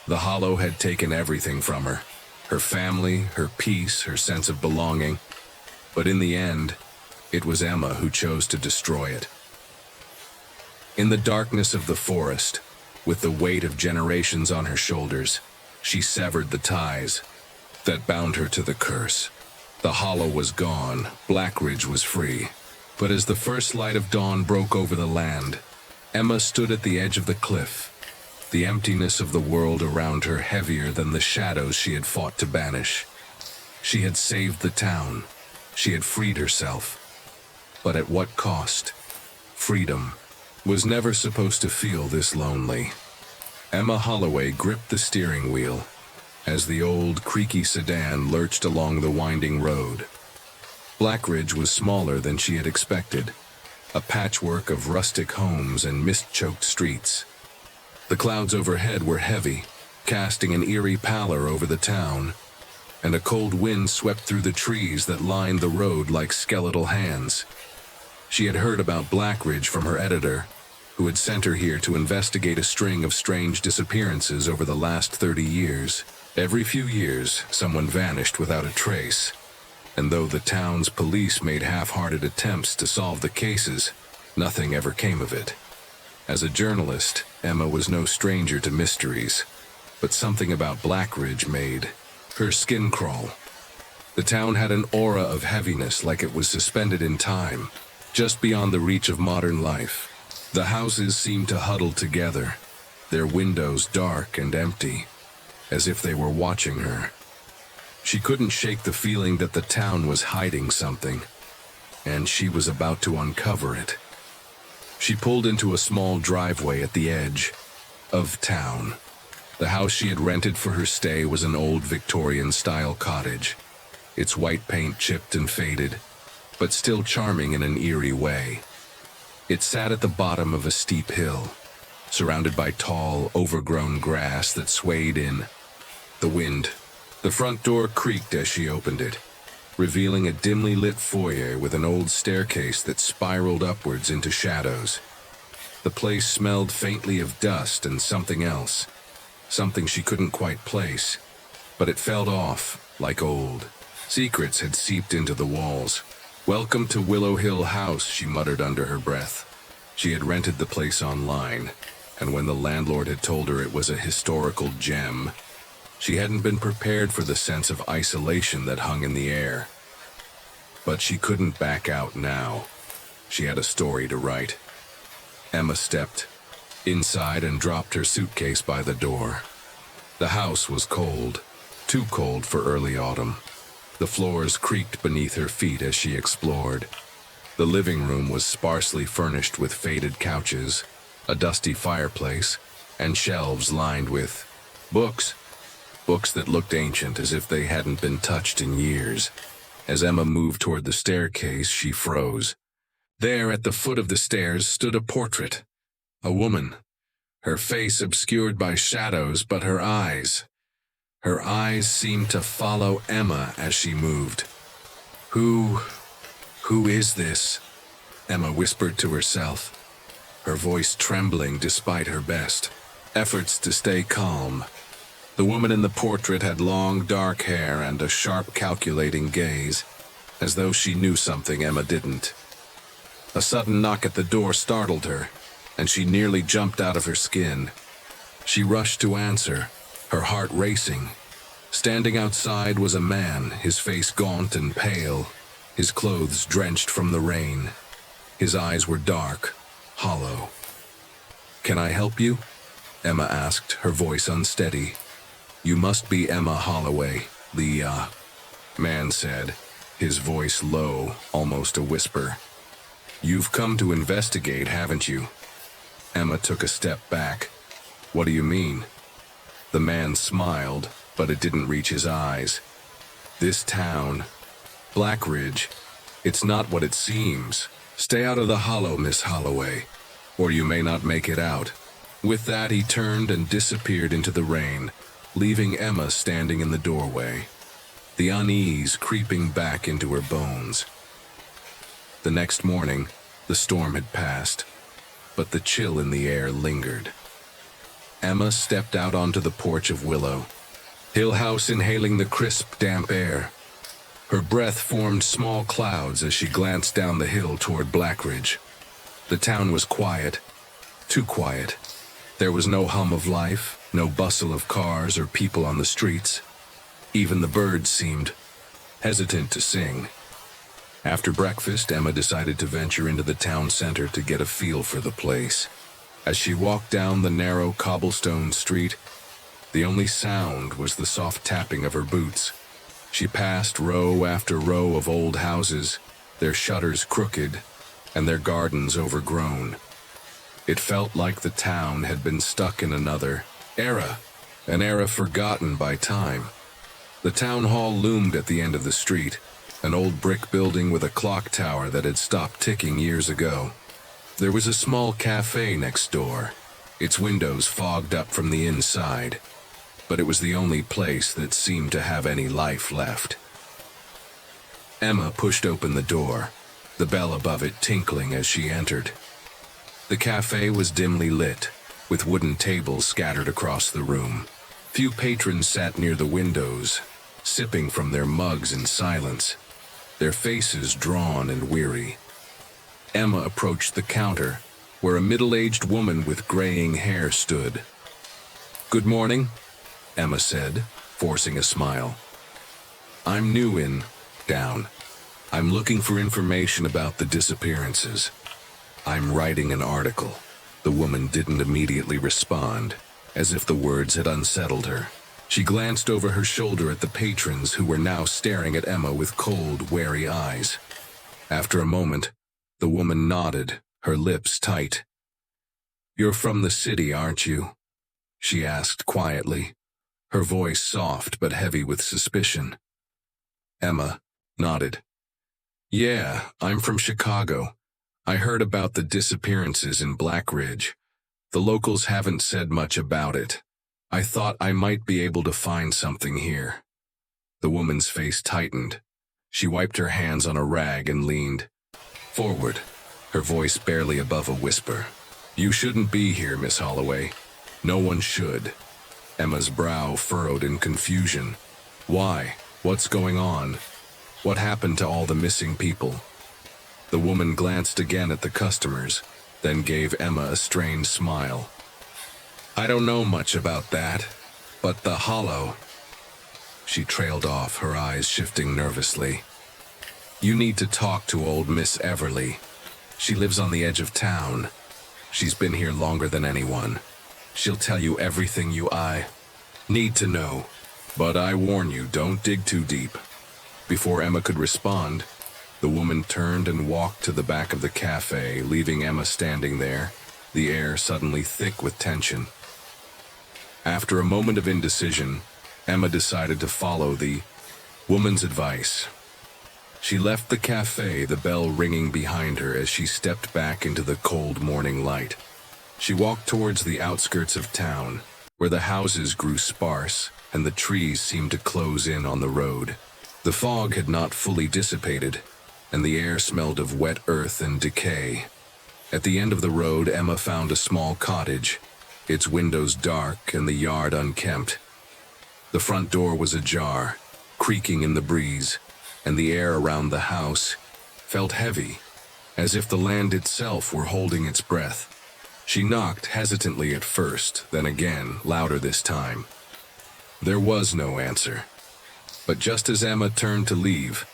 The hollow had taken everything from her. Her family, her peace, her sense of belonging. But in the end, it was Emma who chose to destroy it. In the darkness of the forest, with the weight of generations on her shoulders, she severed the ties that bound her to the curse. The hollow was gone, Blackridge was free. But as the first light of dawn broke over the land, Emma stood at the edge of the cliff, the emptiness of the world around her heavier than the shadows she had fought to banish. She had saved the town. She had freed herself. But at what cost? Freedom was never supposed to feel this lonely. Emma Holloway gripped the steering wheel as the old, creaky sedan lurched along the winding road. Blackridge was smaller than she had expected, a patchwork of rustic homes and mist-choked streets. The clouds overhead were heavy, casting an eerie pallor over the town, and a cold wind swept through the trees that lined the road like skeletal hands. She had heard about Blackridge from her editor, who had sent her here to investigate a string of strange disappearances over the last 30 years. Every few years, someone vanished without a trace, and though the town's police made half-hearted attempts to solve the cases, nothing ever came of it. As a journalist, Emma was no stranger to mysteries, but something about Blackridge made her skin crawl. The town had an aura of heaviness, like it was suspended in time, just beyond the reach of modern life. The houses seemed to huddle together, their windows dark and empty, as if they were watching her. She couldn't shake the feeling that the town was hiding something, and she was about to uncover it. She pulled into a small driveway at the edge of town. The house she had rented for her stay was an old Victorian-style cottage, its white paint chipped and faded, but still charming in an eerie way. It sat at the bottom of a steep hill, surrounded by tall, overgrown grass that swayed in the wind. The front door creaked as she opened it, revealing a dimly lit foyer with an old staircase that spiraled upwards into shadows. The place smelled faintly of dust and something else, something she couldn't quite place, but it felt off, like old. Secrets had seeped into the walls. "Welcome to Willow Hill House," she muttered under her breath. She had rented the place online, and when the landlord had told her it was a historical gem, she hadn't been prepared for the sense of isolation that hung in the air. But she couldn't back out now. She had a story to write. Emma stepped inside and dropped her suitcase by the door. The house was cold, too cold for early autumn. The floors creaked beneath her feet as she explored. The living room was sparsely furnished with faded couches, a dusty fireplace, and shelves lined with books. Books that looked ancient, as if they hadn't been touched in years. As Emma moved toward the staircase, she froze. There, at the foot of the stairs, stood a portrait. A woman, her face obscured by shadows, but her eyes seemed to follow Emma as she moved. Who is this?" Emma whispered to herself, her voice trembling despite her best efforts to stay calm. The woman in the portrait had long, dark hair and a sharp, calculating gaze, as though she knew something Emma didn't. A sudden knock at the door startled her, and she nearly jumped out of her skin. She rushed to answer, her heart racing. Standing outside was a man, his face gaunt and pale, his clothes drenched from the rain. His eyes were dark, hollow. "Can I help you?" Emma asked, her voice unsteady. "You must be Emma Holloway," the man said, his voice low, almost a whisper. "You've come to investigate, haven't you?" Emma took a step back. "What do you mean?" The man smiled, but it didn't reach his eyes. "This town, Blackridge, it's not what it seems. Stay out of the hollow, Miss Holloway, or you may not make it out." With that, he turned and disappeared into the rain, leaving Emma standing in the doorway, the unease creeping back into her bones. The next morning, the storm had passed, but the chill in the air lingered. Emma stepped out onto the porch of Willow Hill House, inhaling the crisp, damp air. Her breath formed small clouds as she glanced down the hill toward Blackridge. The town was quiet, too quiet. There was no hum of life, no bustle of cars or people on the streets. Even the birds seemed hesitant to sing. After breakfast, Emma decided to venture into the town center to get a feel for the place. As she walked down the narrow cobblestone street, the only sound was the soft tapping of her boots. She passed row after row of old houses, their shutters crooked and their gardens overgrown. It felt like the town had been stuck in another era, an era forgotten by time. The town hall loomed at the end of the street, an old brick building with a clock tower that had stopped ticking years ago. There was a small cafe next door, its windows fogged up from the inside, but it was the only place that seemed to have any life left. Emma pushed open the door, the bell above it tinkling as she entered. The cafe was dimly lit, with wooden tables scattered across the room. Few patrons sat near the windows, sipping from their mugs in silence, their faces drawn and weary. Emma approached the counter, where a middle-aged woman with graying hair stood. "Good morning," Emma said, forcing a smile. "I'm new in town. I'm looking for information about the disappearances. I'm writing an article." The woman didn't immediately respond, as if the words had unsettled her. She glanced over her shoulder at the patrons who were now staring at Emma with cold, wary eyes. After a moment, the woman nodded, her lips tight. "You're from the city, aren't you?" she asked quietly, her voice soft but heavy with suspicion. Emma nodded. "Yeah, I'm from Chicago. I heard about the disappearances in Blackridge. The locals haven't said much about it. I thought I might be able to find something here." The woman's face tightened. She wiped her hands on a rag and leaned forward, her voice barely above a whisper. "You shouldn't be here, Miss Holloway. No one should." Emma's brow furrowed in confusion. "Why? What's going on? What happened to all the missing people?" The woman glanced again at the customers, then gave Emma a strained smile. "I don't know much about that, but the Hollow—" She trailed off, her eyes shifting nervously. "You need to talk to old Miss Everly. She lives on the edge of town. She's been here longer than anyone. She'll tell you everything I need to know. But I warn you, don't dig too deep." Before Emma could respond, the woman turned and walked to the back of the cafe, leaving Emma standing there, the air suddenly thick with tension. After a moment of indecision, Emma decided to follow the woman's advice. She left the cafe, the bell ringing behind her as she stepped back into the cold morning light. She walked towards the outskirts of town, where the houses grew sparse and the trees seemed to close in on the road. The fog had not fully dissipated, and the air smelled of wet earth and decay. At the end of the road, Emma found a small cottage, its windows dark and the yard unkempt. The front door was ajar, creaking in the breeze, and the air around the house felt heavy, as if the land itself were holding its breath. She knocked hesitantly at first, then again, louder this time. There was no answer. But just as Emma turned to leave,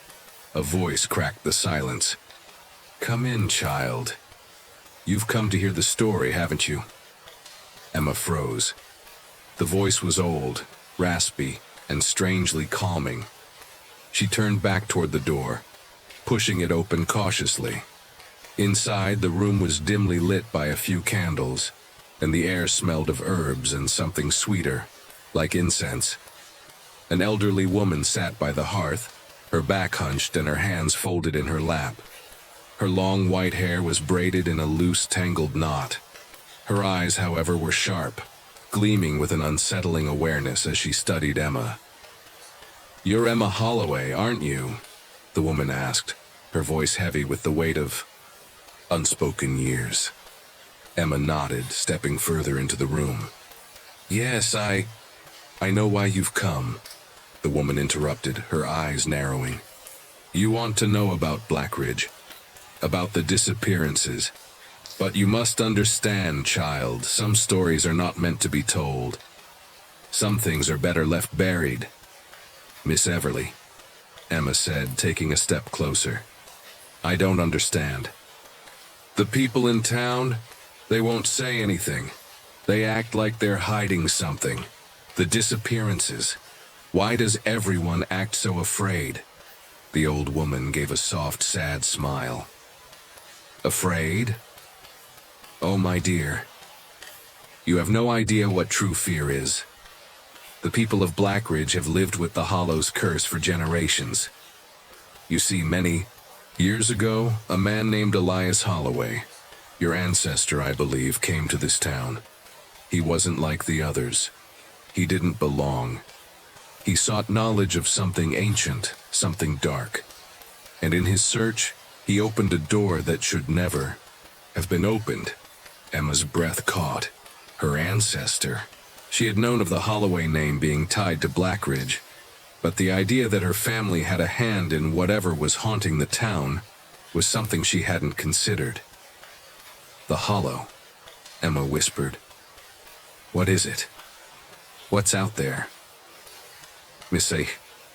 a voice cracked the silence. "Come in, child. You've come to hear the story, haven't you?" Emma froze. The voice was old, raspy, and strangely calming. She turned back toward the door, pushing it open cautiously. Inside, the room was dimly lit by a few candles, and the air smelled of herbs and something sweeter, like incense. An elderly woman sat by the hearth, her back hunched and her hands folded in her lap. Her long white hair was braided in a loose, tangled knot. Her eyes, however, were sharp, gleaming with an unsettling awareness as she studied Emma. "You're Emma Holloway, aren't you?" the woman asked, her voice heavy with the weight of unspoken years. Emma nodded, stepping further into the room. Yes, I know why you've come, the woman interrupted, her eyes narrowing. You want to know about Blackridge, about the disappearances. But you must understand, child, some stories are not meant to be told. Some things are better left buried. Miss Everly, Emma said, taking a step closer. I don't understand. The people in town, they won't say anything. They act like they're hiding something. The disappearances. Why does everyone act so afraid? The old woman gave a soft, sad smile. Afraid? Oh, my dear. You have no idea what true fear is. The people of Blackridge have lived with the Hollow's curse for generations. You see, many years ago, a man named Elias Holloway, your ancestor, I believe, came to this town. He wasn't like the others. He didn't belong. He sought knowledge of something ancient, something dark. And in his search, he opened a door that should never have been opened. Emma's breath caught. Her ancestor. She had known of the Holloway name being tied to Blackridge, but the idea that her family had a hand in whatever was haunting the town was something she hadn't considered. The Hollow, Emma whispered. What is it? What's out there? Miss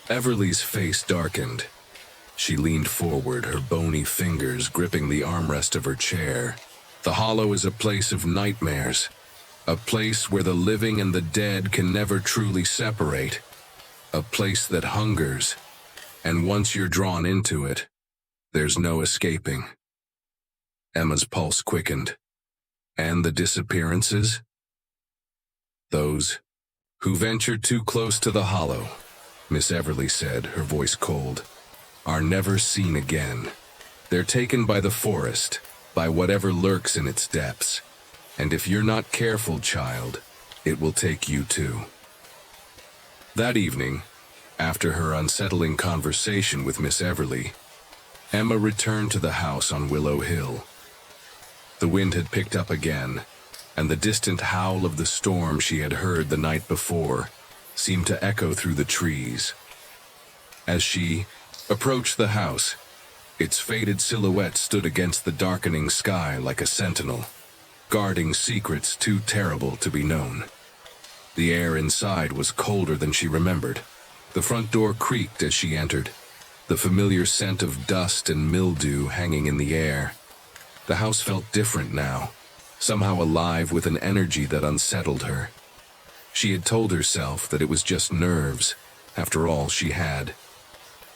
Everly's face darkened. She leaned forward, her bony fingers gripping the armrest of her chair. The Hollow is a place of nightmares, a place where the living and the dead can never truly separate, a place that hungers, and once you're drawn into it, there's no escaping. Emma's pulse quickened. And the disappearances? Those who venture too close to the Hollow, Miss Everly said, her voice cold, are never seen again. They're taken by the forest, by whatever lurks in its depths. And if you're not careful, child, it will take you too. That evening, after her unsettling conversation with Miss Everly, Emma returned to the house on Willow Hill. The wind had picked up again, and the distant howl of the storm she had heard the night before seemed to echo through the trees. As she approached the house, its faded silhouette stood against the darkening sky like a sentinel, guarding secrets too terrible to be known. The air inside was colder than she remembered. The front door creaked as she entered, the familiar scent of dust and mildew hanging in the air. The house felt different now, somehow alive with an energy that unsettled her. She had told herself that it was just nerves. After all, she had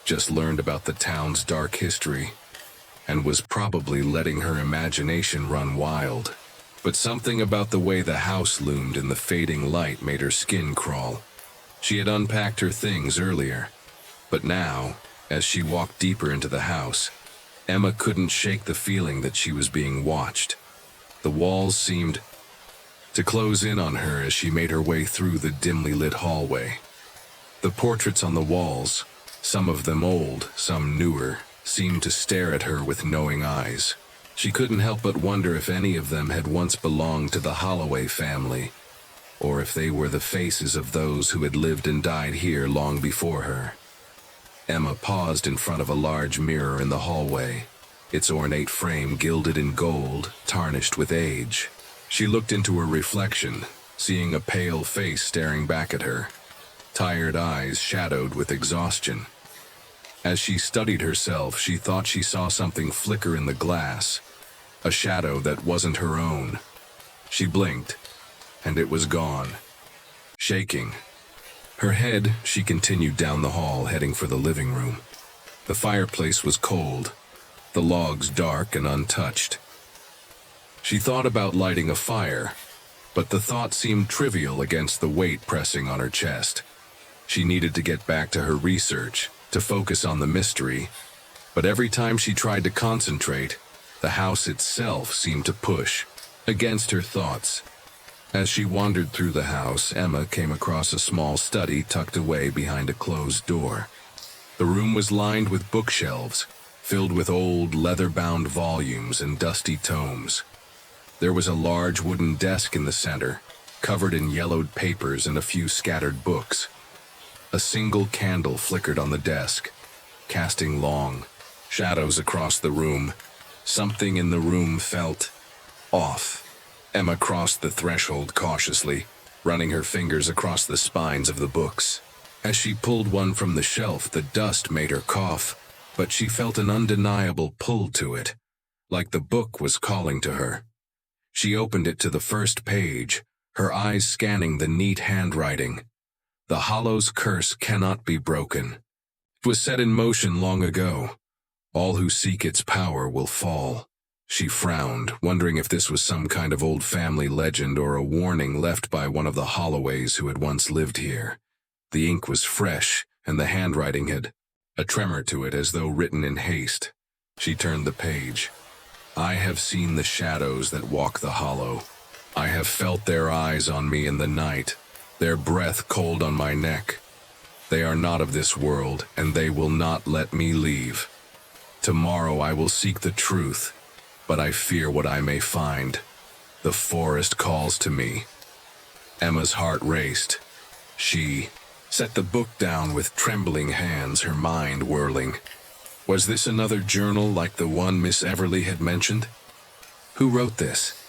just learned about the town's dark history and was probably letting her imagination run wild. But something about the way the house loomed in the fading light made her skin crawl. She had unpacked her things earlier, but now, as she walked deeper into the house, Emma couldn't shake the feeling that she was being watched. The walls seemed to close in on her as she made her way through the dimly lit hallway. The portraits on the walls, some of them old, some newer, seemed to stare at her with knowing eyes. She couldn't help but wonder if any of them had once belonged to the Holloway family, or if they were the faces of those who had lived and died here long before her. Emma paused in front of a large mirror in the hallway, its ornate frame gilded in gold, tarnished with age. She looked into her reflection, seeing a pale face staring back at her, tired eyes shadowed with exhaustion. As she studied herself, she thought she saw something flicker in the glass, a shadow that wasn't her own. She blinked, and it was gone. Shaking her head, she continued down the hall, heading for the living room. The fireplace was cold, the logs dark and untouched. She thought about lighting a fire, but the thought seemed trivial against the weight pressing on her chest. She needed to get back to her research, to focus on the mystery, but every time she tried to concentrate, the house itself seemed to push against her thoughts. As she wandered through the house, Emma came across a small study tucked away behind a closed door. The room was lined with bookshelves, filled with old, leather-bound volumes and dusty tomes. There was a large wooden desk in the center, covered in yellowed papers and a few scattered books. A single candle flickered on the desk, casting long shadows across the room. Something in the room felt off. Emma crossed the threshold cautiously, running her fingers across the spines of the books. As she pulled one from the shelf, the dust made her cough, but she felt an undeniable pull to it, like the book was calling to her. She opened it to the first page, her eyes scanning the neat handwriting. The Hollow's curse cannot be broken. It was set in motion long ago. All who seek its power will fall. She frowned, wondering if this was some kind of old family legend or a warning left by one of the Holloways who had once lived here. The ink was fresh, and the handwriting had a tremor to it as though written in haste. She turned the page. I have seen the shadows that walk the hollow. I have felt their eyes on me in the night, their breath cold on my neck. They are not of this world, and they will not let me leave. Tomorrow I will seek the truth, but I fear what I may find. The forest calls to me. Emma's heart raced. She set the book down with trembling hands, her mind whirling. Was this another journal like the one Miss Everly had mentioned? Who wrote this?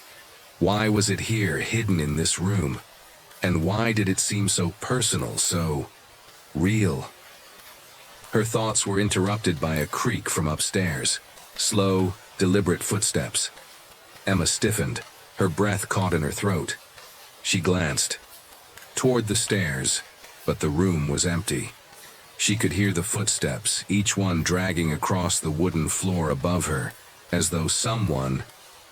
Why was it here, hidden in this room? And why did it seem so personal, so real? Her thoughts were interrupted by a creak from upstairs. Slow, deliberate footsteps. Emma stiffened, her breath caught in her throat. She glanced toward the stairs, but the room was empty. She could hear the footsteps, each one dragging across the wooden floor above her, as though someone,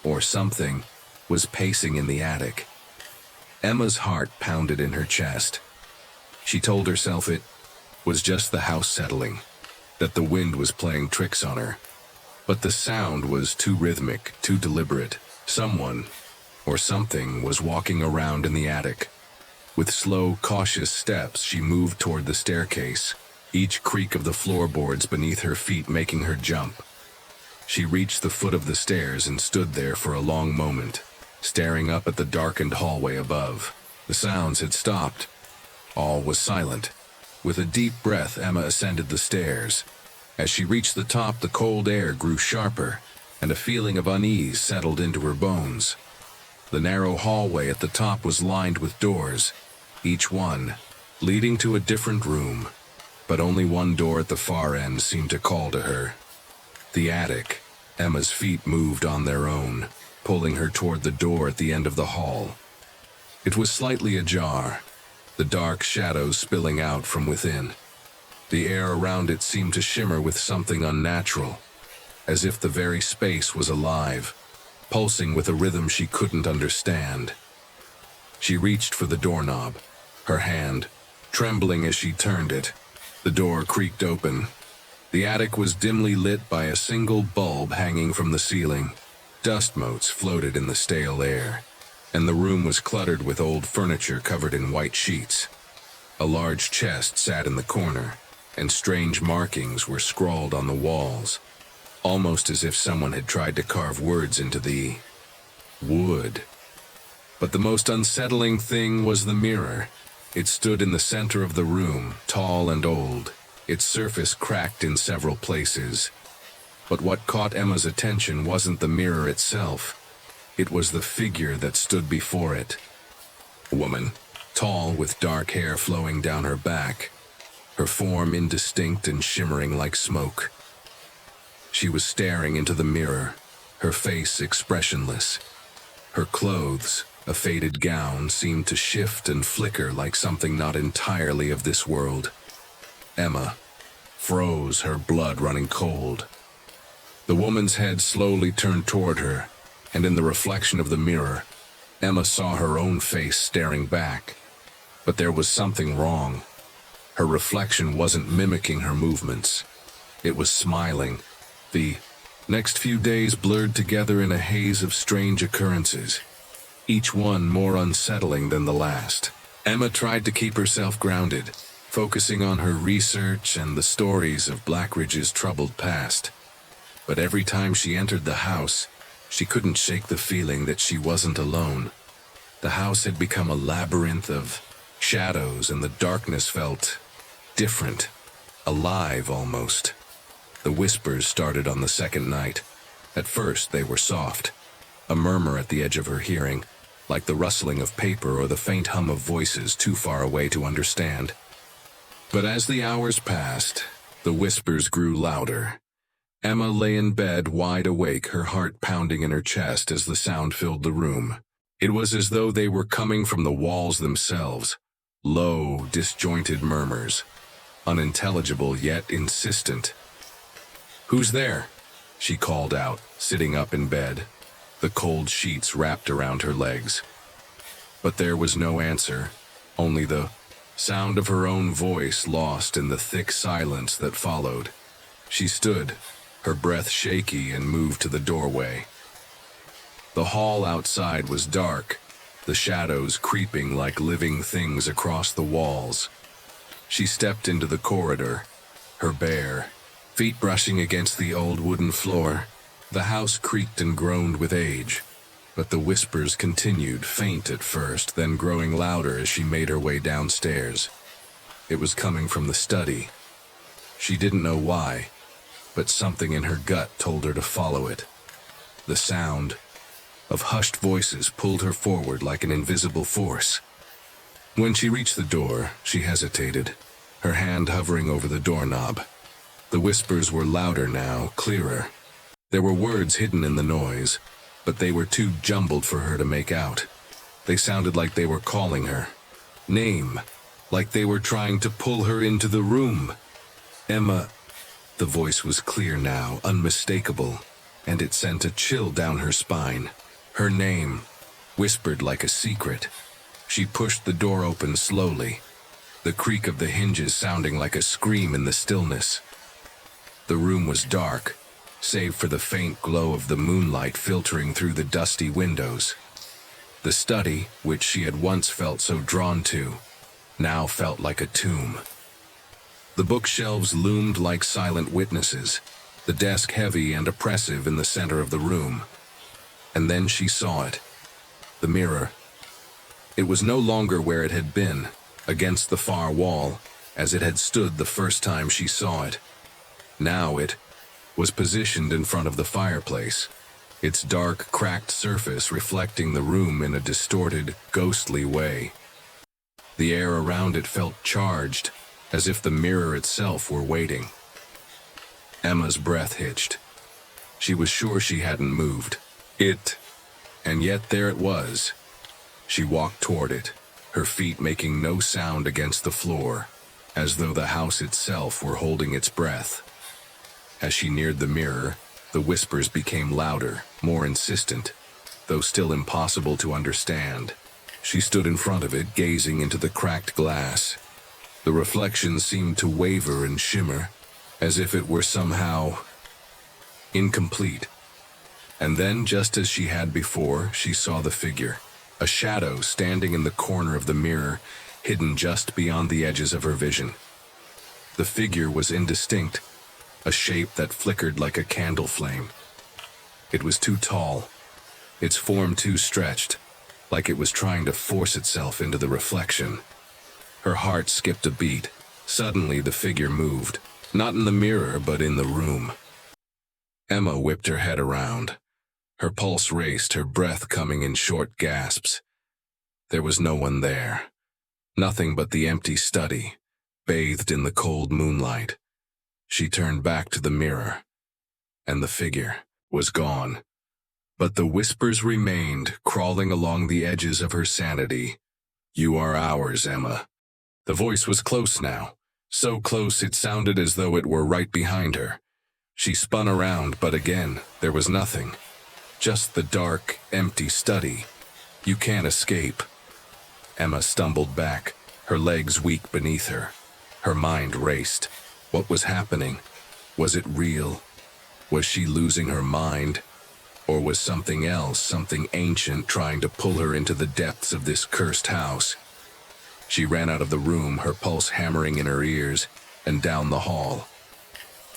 or something, was pacing in the attic. Emma's heart pounded in her chest. She told herself it was just the house settling, that the wind was playing tricks on her. But the sound was too rhythmic, too deliberate. Someone, or something, was walking around in the attic. With slow, cautious steps, she moved toward the staircase, each creak of the floorboards beneath her feet making her jump. She reached the foot of the stairs and stood there for a long moment, staring up at the darkened hallway above. The sounds had stopped. All was silent. With a deep breath, Emma ascended the stairs. As she reached the top, the cold air grew sharper, and a feeling of unease settled into her bones. The narrow hallway at the top was lined with doors, each one leading to a different room, but only one door at the far end seemed to call to her. The attic. Emma's feet moved on their own, pulling her toward the door at the end of the hall. It was slightly ajar, the dark shadows spilling out from within. The air around it seemed to shimmer with something unnatural, as if the very space was alive, pulsing with a rhythm she couldn't understand. She reached for the doorknob, her hand trembling as she turned it. The door creaked open. The attic was dimly lit by a single bulb hanging from the ceiling. Dust motes floated in the stale air, and the room was cluttered with old furniture covered in white sheets. A large chest sat in the corner, and strange markings were scrawled on the walls, almost as if someone had tried to carve words into the wood. But the most unsettling thing was the mirror. It stood in the center of the room, tall and old, its surface cracked in several places. But what caught Emma's attention wasn't the mirror itself. It was the figure that stood before it. A woman, tall with dark hair flowing down her back, her form indistinct and shimmering like smoke. She was staring into the mirror, her face expressionless. Her clothes, a faded gown, seemed to shift and flicker like something not entirely of this world. Emma froze, her blood running cold. The woman's head slowly turned toward her, and in the reflection of the mirror, Emma saw her own face staring back. But there was something wrong. Her reflection wasn't mimicking her movements. It was smiling. The next few days blurred together in a haze of strange occurrences, each one more unsettling than the last. Emma tried to keep herself grounded, focusing on her research and the stories of Blackridge's troubled past. But every time she entered the house, she couldn't shake the feeling that she wasn't alone, The house had become a labyrinth of shadows, and the darkness felt different, alive almost. The whispers started on the second night. At first, they were soft, a murmur at the edge of her hearing, like the rustling of paper or the faint hum of voices too far away to understand. But as the hours passed, the whispers grew louder. Emma lay in bed, wide awake, her heart pounding in her chest as the sound filled the room. It was as though they were coming from the walls themselves, low, disjointed murmurs, unintelligible yet insistent. "Who's there?" she called out, sitting up in bed, the cold sheets wrapped around her legs. But there was no answer, only the sound of her own voice lost in the thick silence that followed. She stood, her breath shaky, and moved to the doorway. The hall outside was dark, the shadows creeping like living things across the walls. She stepped into the corridor, her bare feet brushing against the old wooden floor. The house creaked and groaned with age, but the whispers continued, faint at first, then growing louder as she made her way downstairs. It was coming from the study. She didn't know why, but something in her gut told her to follow it. The sound of hushed voices pulled her forward like an invisible force. When she reached the door, she hesitated, her hand hovering over the doorknob. The whispers were louder now, clearer. There were words hidden in the noise, but they were too jumbled for her to make out. They sounded like they were calling her name, like they were trying to pull her into the room. "Emma." The voice was clear now, unmistakable, and it sent a chill down her spine. Her name, whispered like a secret. She pushed the door open slowly, the creak of the hinges sounding like a scream in the stillness. The room was dark, save for the faint glow of the moonlight filtering through the dusty windows. The study, which she had once felt so drawn to, now felt like a tomb. The bookshelves loomed like silent witnesses, the desk heavy and oppressive in the center of the room. And then she saw it. The mirror. It was no longer where it had been, against the far wall, as it had stood the first time she saw it. Now it was positioned in front of the fireplace, its dark, cracked surface reflecting the room in a distorted, ghostly way. The air around it felt charged, as if the mirror itself were waiting. Emma's breath hitched. She was sure she hadn't moved. And yet there it was. She walked toward it, her feet making no sound against the floor, as though the house itself were holding its breath. As she neared the mirror, the whispers became louder, more insistent, though still impossible to understand. She stood in front of it, gazing into the cracked glass. The reflection seemed to waver and shimmer, as if it were somehow incomplete. And then, just as she had before, she saw the figure, a shadow standing in the corner of the mirror, hidden just beyond the edges of her vision. The figure was indistinct, a shape that flickered like a candle flame. It was too tall, its form too stretched, like it was trying to force itself into the reflection. Her heart skipped a beat. Suddenly the figure moved, not in the mirror but in the room. Emma whipped her head around. Her pulse raced, her breath coming in short gasps. There was no one there. Nothing but the empty study, bathed in the cold moonlight. She turned back to the mirror, and the figure was gone. But the whispers remained, crawling along the edges of her sanity. "You are ours, Emma." The voice was close now, so close it sounded as though it were right behind her. She spun around, but again, there was nothing. Just the dark, empty study. "You can't escape." Emma stumbled back, her legs weak beneath her. Her mind raced. What was happening? Was it real? Was she losing her mind? Or was something else, something ancient, trying to pull her into the depths of this cursed house? She ran out of the room, her pulse hammering in her ears, and down the hall.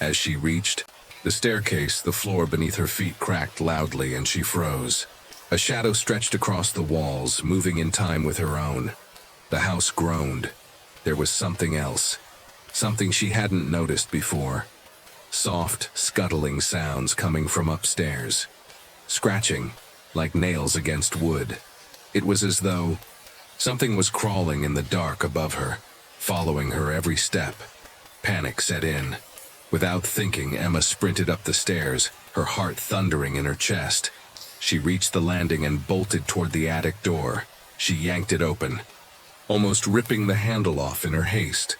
As she reached the staircase, the floor beneath her feet cracked loudly and she froze. A shadow stretched across the walls, moving in time with her own. The house groaned. There was something else. Something she hadn't noticed before. Soft, scuttling sounds coming from upstairs. Scratching, like nails against wood. It was as though something was crawling in the dark above her, following her every step. Panic set in. Without thinking, Emma sprinted up the stairs, her heart thundering in her chest. She reached the landing and bolted toward the attic door. She yanked it open, almost ripping the handle off in her haste.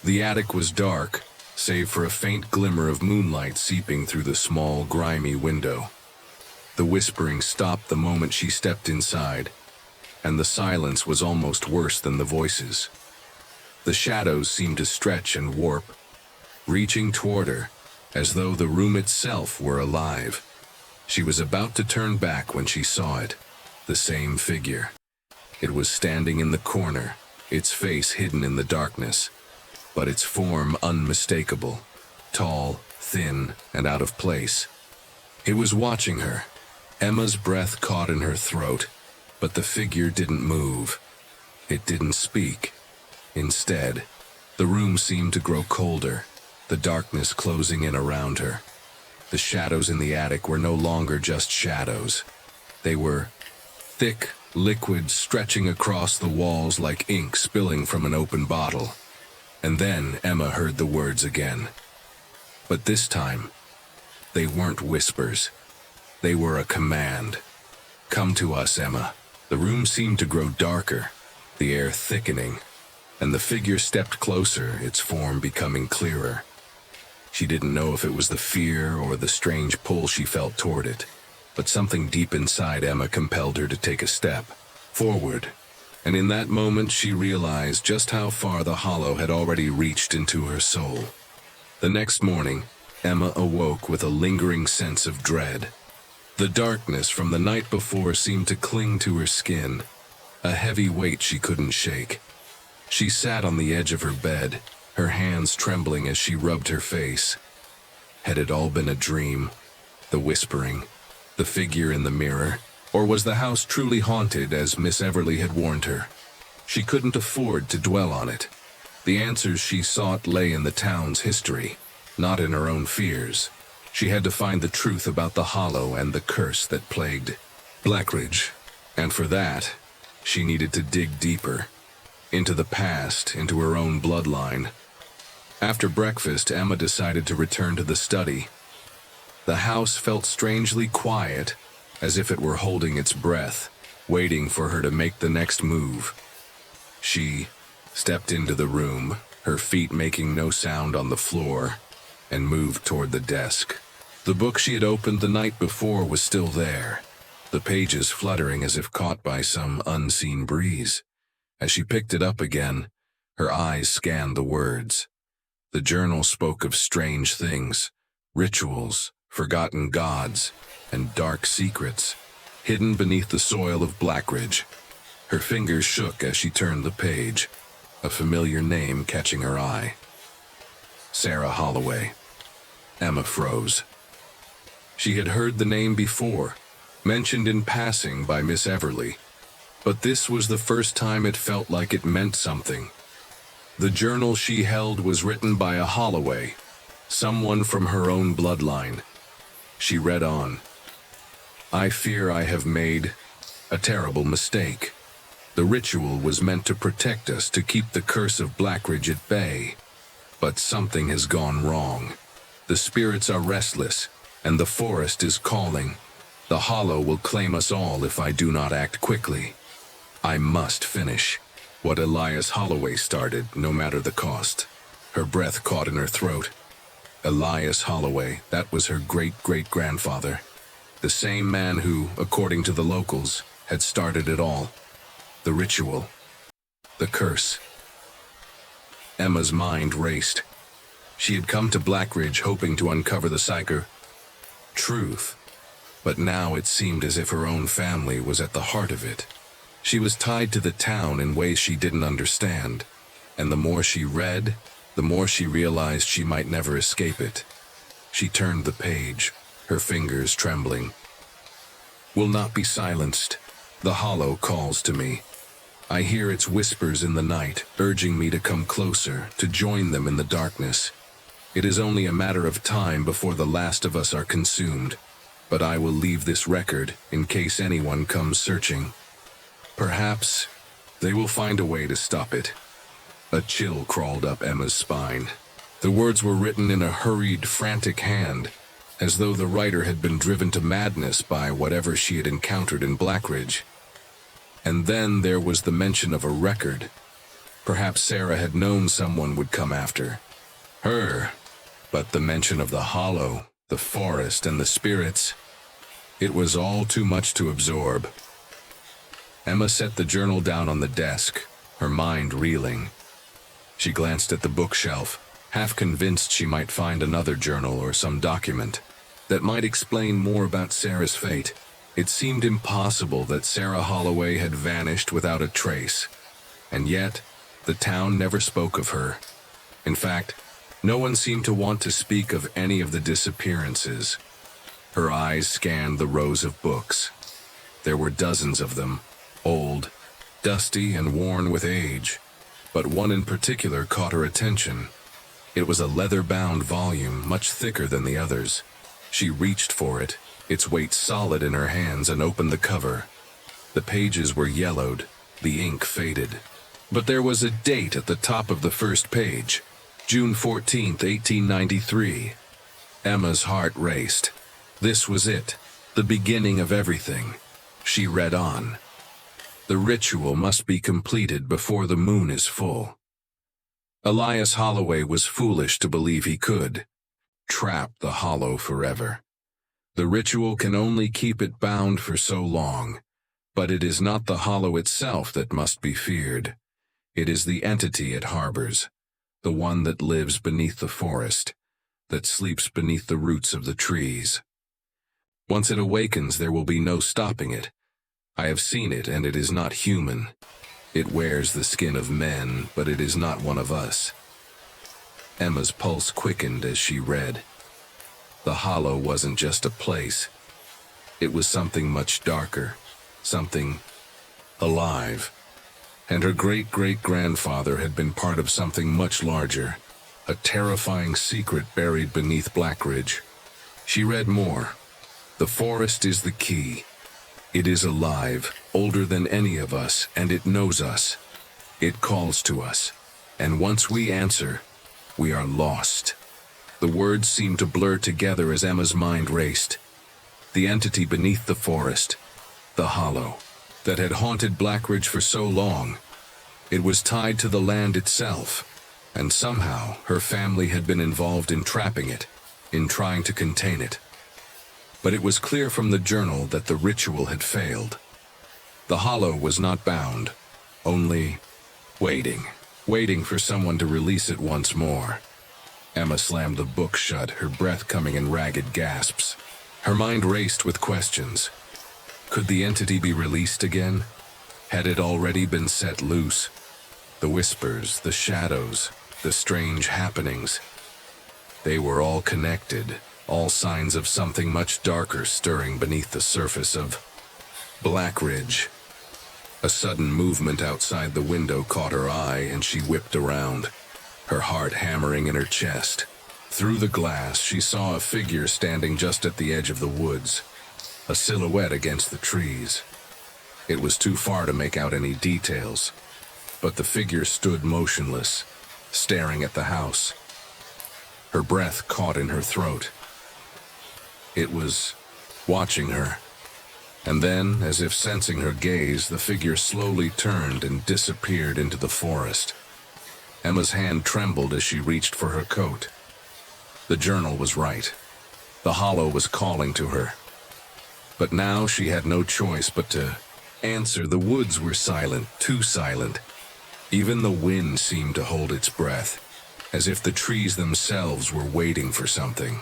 The attic was dark, save for a faint glimmer of moonlight seeping through the small, grimy window. The whispering stopped the moment she stepped inside, and the silence was almost worse than the voices. The shadows seemed to stretch and warp, reaching toward her, as though the room itself were alive. She was about to turn back when she saw it, the same figure. It was standing in the corner, its face hidden in the darkness, but its form unmistakable, tall, thin, and out of place. It was watching her. Emma's breath caught in her throat, but the figure didn't move. It didn't speak. Instead, the room seemed to grow colder, the darkness closing in around her. The shadows in the attic were no longer just shadows. They were thick, liquid stretching across the walls like ink spilling from an open bottle. And then Emma heard the words again. But this time, they weren't whispers. They were a command. "Come to us, Emma." The room seemed to grow darker, the air thickening, and the figure stepped closer, its form becoming clearer. She didn't know if it was the fear or the strange pull she felt toward it, but something deep inside Emma compelled her to take a step forward, and in that moment she realized just how far the hollow had already reached into her soul. The next morning, Emma awoke with a lingering sense of dread. The darkness from the night before seemed to cling to her skin, a heavy weight she couldn't shake. She sat on the edge of her bed, her hands trembling as she rubbed her face. Had it all been a dream? The whispering, the figure in the mirror, or was the house truly haunted as Miss Everly had warned her? She couldn't afford to dwell on it. The answers she sought lay in the town's history, not in her own fears. She had to find the truth about the hollow and the curse that plagued Blackridge, and for that, she needed to dig deeper, into the past, into her own bloodline. After breakfast, Emma decided to return to the study. The house felt strangely quiet, as if it were holding its breath, waiting for her to make the next move. She stepped into the room, her feet making no sound on the floor, and moved toward the desk. The book she had opened the night before was still there, the pages fluttering as if caught by some unseen breeze. As she picked it up again, her eyes scanned the words. The journal spoke of strange things, rituals, forgotten gods, and dark secrets, hidden beneath the soil of Blackridge. Her fingers shook as she turned the page, a familiar name catching her eye. Sarah Holloway. Emma froze. She had heard the name before, mentioned in passing by Miss Everly, but this was the first time it felt like it meant something. The journal she held was written by a Holloway, someone from her own bloodline. She read on. "I fear I have made a terrible mistake. The ritual was meant to protect us, to keep the curse of Blackridge at bay. But something has gone wrong. The spirits are restless, and the forest is calling. The hollow will claim us all if I do not act quickly. I must finish what Elias Holloway started, no matter the cost." Her breath caught in her throat. Elias Holloway, that was her great-great-grandfather. The same man who, according to the locals, had started it all. The ritual. The curse. Emma's mind raced. She had come to Blackridge hoping to uncover the truth, but now it seemed as if her own family was at the heart of it. She was tied to the town in ways she didn't understand, and the more she read, the more she realized she might never escape it. She turned the page, her fingers trembling. will not be silenced. The hollow calls to me. I hear its whispers in the night, urging me to come closer, to join them in the darkness. It is only a matter of time before the last of us are consumed, but I will leave this record in case anyone comes searching. Perhaps they will find a way to stop it. A chill crawled up Emma's spine. The words were written in a hurried, frantic hand, as though the writer had been driven to madness by whatever she had encountered in Blackridge. And then there was the mention of a record. Perhaps Sarah had known someone would come after her. But the mention of the hollow, the forest, and the spirits, it was all too much to absorb. Emma set the journal down on the desk, her mind reeling. She glanced at the bookshelf, half convinced she might find another journal or some document that might explain more about Sarah's fate. It seemed impossible that Sarah Holloway had vanished without a trace, and yet the town never spoke of her. In fact, no one seemed to want to speak of any of the disappearances. Her eyes scanned the rows of books. There were dozens of them, old, dusty, and worn with age, but one in particular caught her attention. It was a leather-bound volume, much thicker than the others. She reached for it, its weight solid in her hands, and opened the cover. The pages were yellowed, the ink faded. But there was a date at the top of the first page, June 14th, 1893. Emma's heart raced. This was it, the beginning of everything. She read on. The ritual must be completed before the moon is full. Elias Holloway was foolish to believe he could trap the hollow forever. The ritual can only keep it bound for so long, but it is not the hollow itself that must be feared. It is the entity it harbors, the one that lives beneath the forest, that sleeps beneath the roots of the trees. Once it awakens, there will be no stopping it. I have seen it, and it is not human. It wears the skin of men, but it is not one of us. Emma's pulse quickened as she read. The hollow wasn't just a place. It was something much darker, something alive. And her great-great-grandfather had been part of something much larger, a terrifying secret buried beneath Blackridge. She read more. The forest is the key. It is alive, older than any of us, and it knows us. It calls to us, and once we answer, we are lost. The words seemed to blur together as Emma's mind raced. The entity beneath the forest, the hollow, that had haunted Blackridge for so long. It was tied to the land itself, and somehow her family had been involved in trapping it, in trying to contain it. But it was clear from the journal that the ritual had failed. The hollow was not bound, only waiting for someone to release it once more. Emma slammed the book shut, her breath coming in ragged gasps. Her mind raced with questions. Could the entity be released again? Had it already been set loose? The whispers, the shadows, the strange happenings. They were all connected, all signs of something much darker stirring beneath the surface of Blackridge. A sudden movement outside the window caught her eye, and she whipped around, her heart hammering in her chest. Through the glass, she saw a figure standing just at the edge of the woods, a silhouette against the trees. It was too far to make out any details, but the figure stood motionless, staring at the house. Her breath caught in her throat. It was watching her. And then, as if sensing her gaze, the figure slowly turned and disappeared into the forest. Emma's hand trembled as she reached for her coat. The journal was right. The hollow was calling to her. But now she had no choice but to answer. The woods were silent, too silent. Even the wind seemed to hold its breath, as if the trees themselves were waiting for something.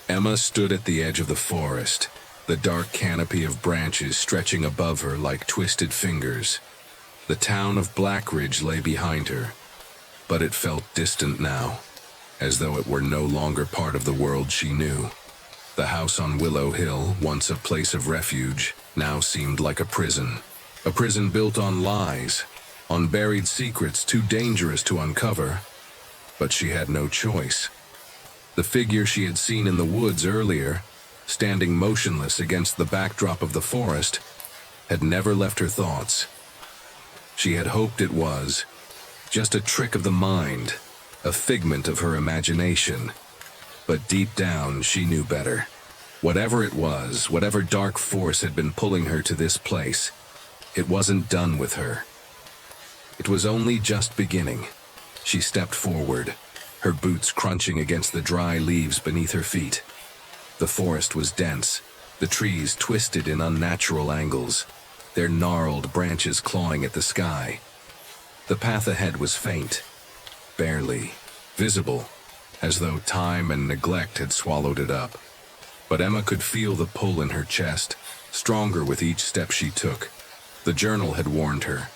Emma stood at the edge of the forest, the dark canopy of branches stretching above her like twisted fingers. The town of Blackridge lay behind her, but it felt distant now, as though it were no longer part of the world she knew. The house on Willow Hill, once a place of refuge, now seemed like a prison. A prison built on lies, on buried secrets too dangerous to uncover. But she had no choice. The figure she had seen in the woods earlier, standing motionless against the backdrop of the forest, had never left her thoughts. She had hoped it was just a trick of the mind, a figment of her imagination. But deep down, she knew better. Whatever it was, whatever dark force had been pulling her to this place, it wasn't done with her. It was only just beginning. She stepped forward, her boots crunching against the dry leaves beneath her feet. The forest was dense, the trees twisted in unnatural angles, their gnarled branches clawing at the sky. The path ahead was faint, barely visible, as though time and neglect had swallowed it up. But Emma could feel the pull in her chest, stronger with each step she took. The journal had warned her.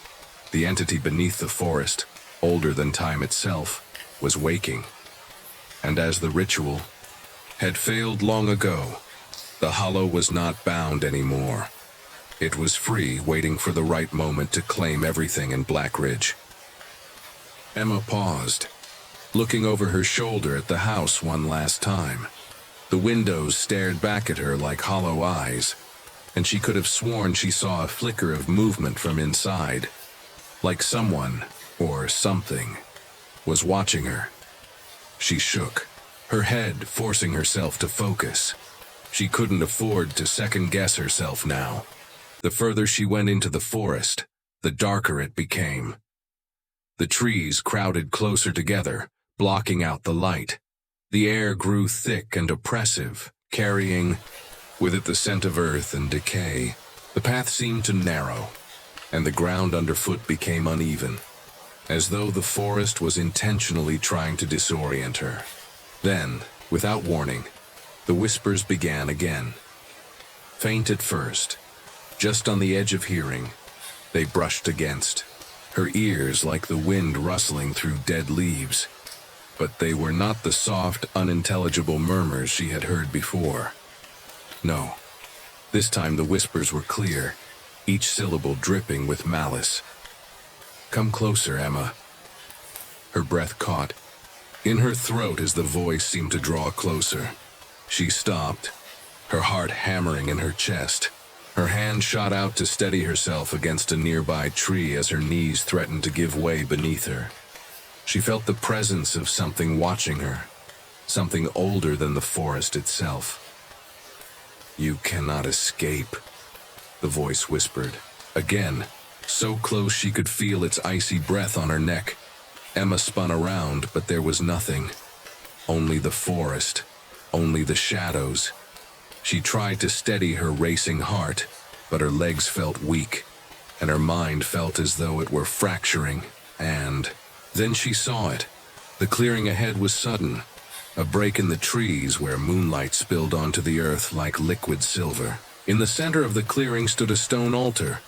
The entity beneath the forest, older than time itself, was waking. And as the ritual had failed long ago, the hollow was not bound anymore. It was free, waiting for the right moment to claim everything in Black Ridge. Emma paused, looking over her shoulder at the house one last time. The windows stared back at her like hollow eyes, and she could have sworn she saw a flicker of movement from inside, like someone, or something, was watching her. She shook, her head forcing herself to focus. She couldn't afford to second-guess herself now. The further she went into the forest, the darker it became. The trees crowded closer together, blocking out the light. The air grew thick and oppressive, carrying with it the scent of earth and decay. The path seemed to narrow, and the ground underfoot became uneven, as though the forest was intentionally trying to disorient her. Then, without warning, the whispers began again. Faint at first, just on the edge of hearing, they brushed against her ears like the wind rustling through dead leaves. But they were not the soft, unintelligible murmurs she had heard before. No, this time the whispers were clear, each syllable dripping with malice. "Come closer, Emma." Her breath caught in her throat as the voice seemed to draw closer. She stopped, her heart hammering in her chest. Her hand shot out to steady herself against a nearby tree as her knees threatened to give way beneath her. She felt the presence of something watching her, something older than the forest itself. "You cannot escape," the voice whispered. Again, so close she could feel its icy breath on her neck. Emma spun around, but there was nothing. Only the forest, only the shadows. She tried to steady her racing heart, but her legs felt weak, and her mind felt as though it were fracturing. And then she saw it. The clearing ahead was sudden, a break in the trees where moonlight spilled onto the earth like liquid silver. In the center of the clearing stood a stone altar,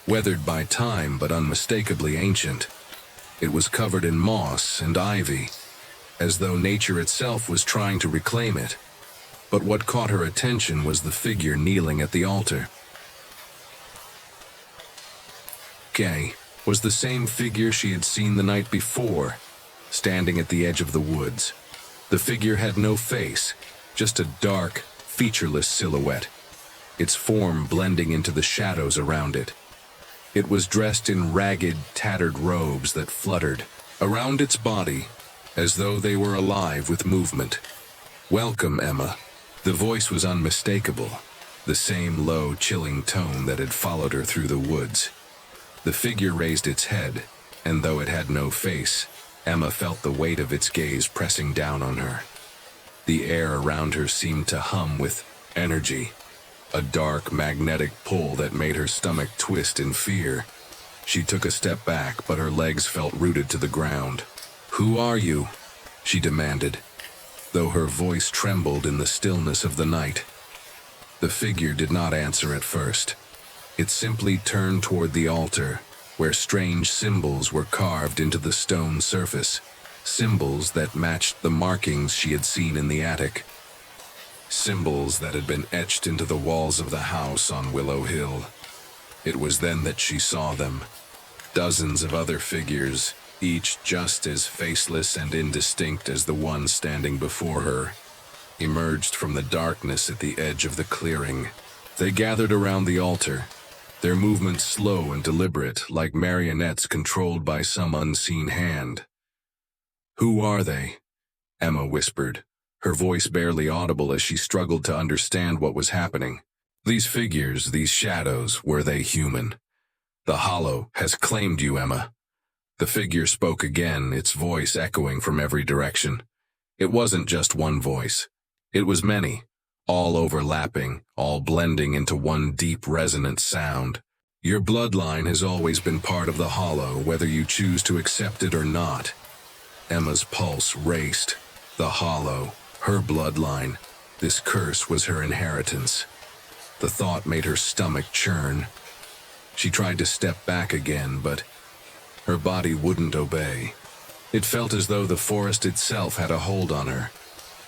weathered by time but unmistakably ancient. It was covered in moss and ivy, as though nature itself was trying to reclaim it. But what caught her attention was the figure kneeling at the altar. Gay was the same figure she had seen the night before, standing at the edge of the woods. The figure had no face, just a dark, featureless silhouette, its form blending into the shadows around it. It was dressed in ragged, tattered robes that fluttered around its body, as though they were alive with movement. "Welcome, Emma." The voice was unmistakable, the same low, chilling tone that had followed her through the woods. The figure raised its head, and though it had no face, Emma felt the weight of its gaze pressing down on her. The air around her seemed to hum with energy, a dark, magnetic pull that made her stomach twist in fear. She took a step back, but her legs felt rooted to the ground. "Who are you?" she demanded, though her voice trembled in the stillness of the night. The figure did not answer at first. It simply turned toward the altar, where strange symbols were carved into the stone surface, symbols that matched the markings she had seen in the attic. symbols that had been etched into the walls of the house on Willow Hill. It was then that she saw them. Dozens of other figures, each just as faceless and indistinct as the one standing before her, emerged from the darkness at the edge of the clearing. They gathered around the altar, their movements slow and deliberate, like marionettes controlled by some unseen hand. "Who are they?" Emma whispered, her voice barely audible as she struggled to understand what was happening. "These figures, these shadows, were they human? The Hollow has claimed you, Emma." The figure spoke again, its voice echoing from every direction. It wasn't just one voice. It was many, all overlapping, all blending into one deep, resonant sound. "Your bloodline has always been part of the Hollow, whether you choose to accept it or not." Emma's pulse raced. The Hollow, her bloodline. This curse was her inheritance. The thought made her stomach churn. She tried to step back again, but her body wouldn't obey. It felt as though the forest itself had a hold on her.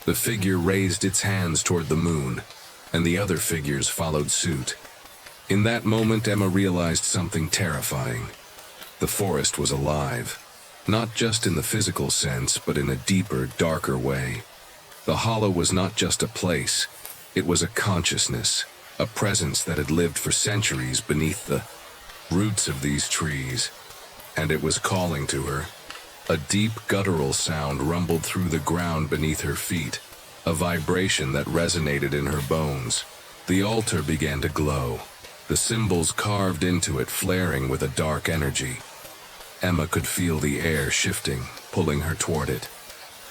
The figure raised its hands toward the moon, and the other figures followed suit. In that moment, Emma realized something terrifying. The forest was alive, not just in the physical sense, but in a deeper, darker way. The Hollow was not just a place, it was a consciousness, a presence that had lived for centuries beneath the roots of these trees, and it was calling to her. A deep guttural sound rumbled through the ground beneath her feet, a vibration that resonated in her bones. The altar began to glow, the symbols carved into it flaring with a dark energy. Emma could feel the air shifting, pulling her toward it.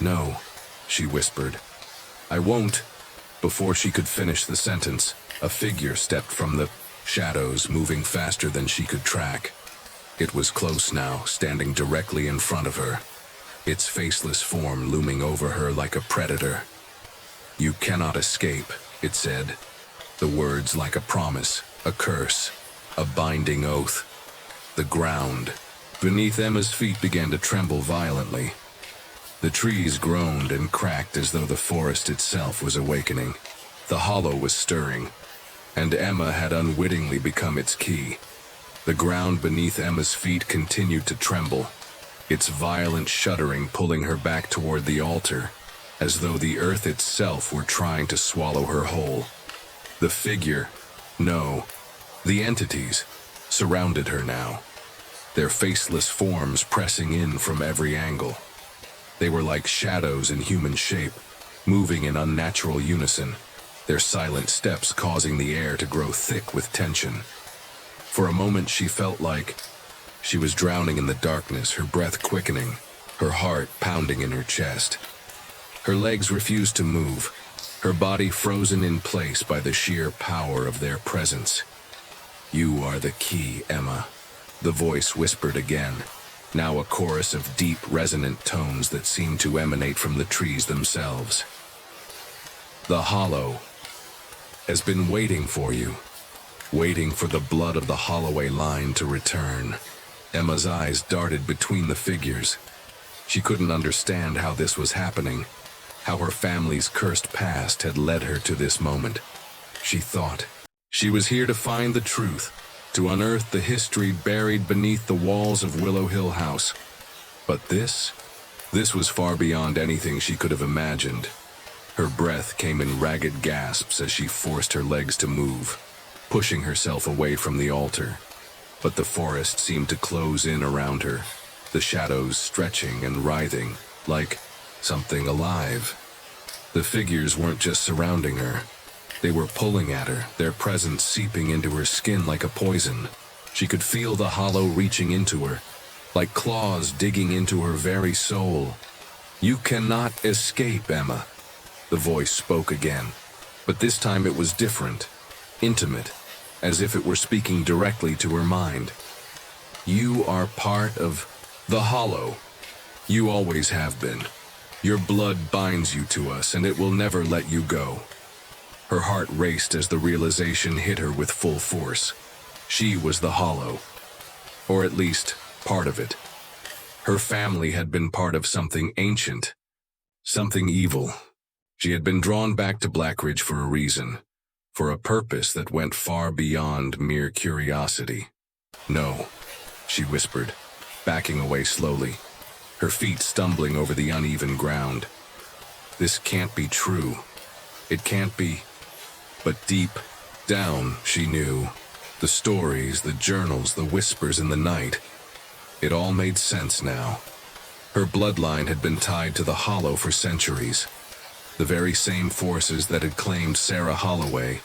"No," she whispered. "I won't." Before she could finish the sentence, a figure stepped from the shadows, moving faster than she could track. It was close now, standing directly in front of her, its faceless form looming over her like a predator. "You cannot escape," it said, the words like a promise, a curse, a binding oath. The ground beneath Emma's feet began to tremble violently. The trees groaned and cracked as though the forest itself was awakening. The Hollow was stirring, and Emma had unwittingly become its key. The ground beneath Emma's feet continued to tremble, its violent shuddering pulling her back toward the altar, as though the earth itself were trying to swallow her whole. The figure, no, the entities, surrounded her now, their faceless forms pressing in from every angle. They were like shadows in human shape, moving in unnatural unison, their silent steps causing the air to grow thick with tension. For a moment she felt like she was drowning in the darkness, her breath quickening, her heart pounding in her chest. Her legs refused to move, her body frozen in place by the sheer power of their presence. "You are the key, Emma," the voice whispered again, now a chorus of deep, resonant tones that seemed to emanate from the trees themselves. "The Hollow has been waiting for you. Waiting for the blood of the Holloway line to return." Emma's eyes darted between the figures. She couldn't understand how this was happening, how her family's cursed past had led her to this moment. She thought she was here to find the truth, to unearth the history buried beneath the walls of Willow Hill House. But this was far beyond anything she could have imagined. Her breath came in ragged gasps as she forced her legs to move, pushing herself away from the altar. But the forest seemed to close in around her, the shadows stretching and writhing, like something alive. The figures weren't just surrounding her. They were pulling at her, their presence seeping into her skin like a poison. She could feel the Hollow reaching into her, like claws digging into her very soul. "You cannot escape, Emma," the voice spoke again. But this time it was different, intimate, as if it were speaking directly to her mind. "You are part of the Hollow. You always have been. Your blood binds you to us, and it will never let you go." Her heart raced as the realization hit her with full force. She was the Hollow, or at least part of it. Her family had been part of something ancient, something evil, She had been drawn back to Blackridge for a reason, for a purpose that went far beyond mere curiosity. "No," she whispered, backing away slowly, her feet stumbling over the uneven ground. "This can't be true. It can't be." But deep down, she knew. The stories, the journals, the whispers in the night. It all made sense now. Her bloodline had been tied to the Hollow for centuries. The very same forces that had claimed Sarah Holloway,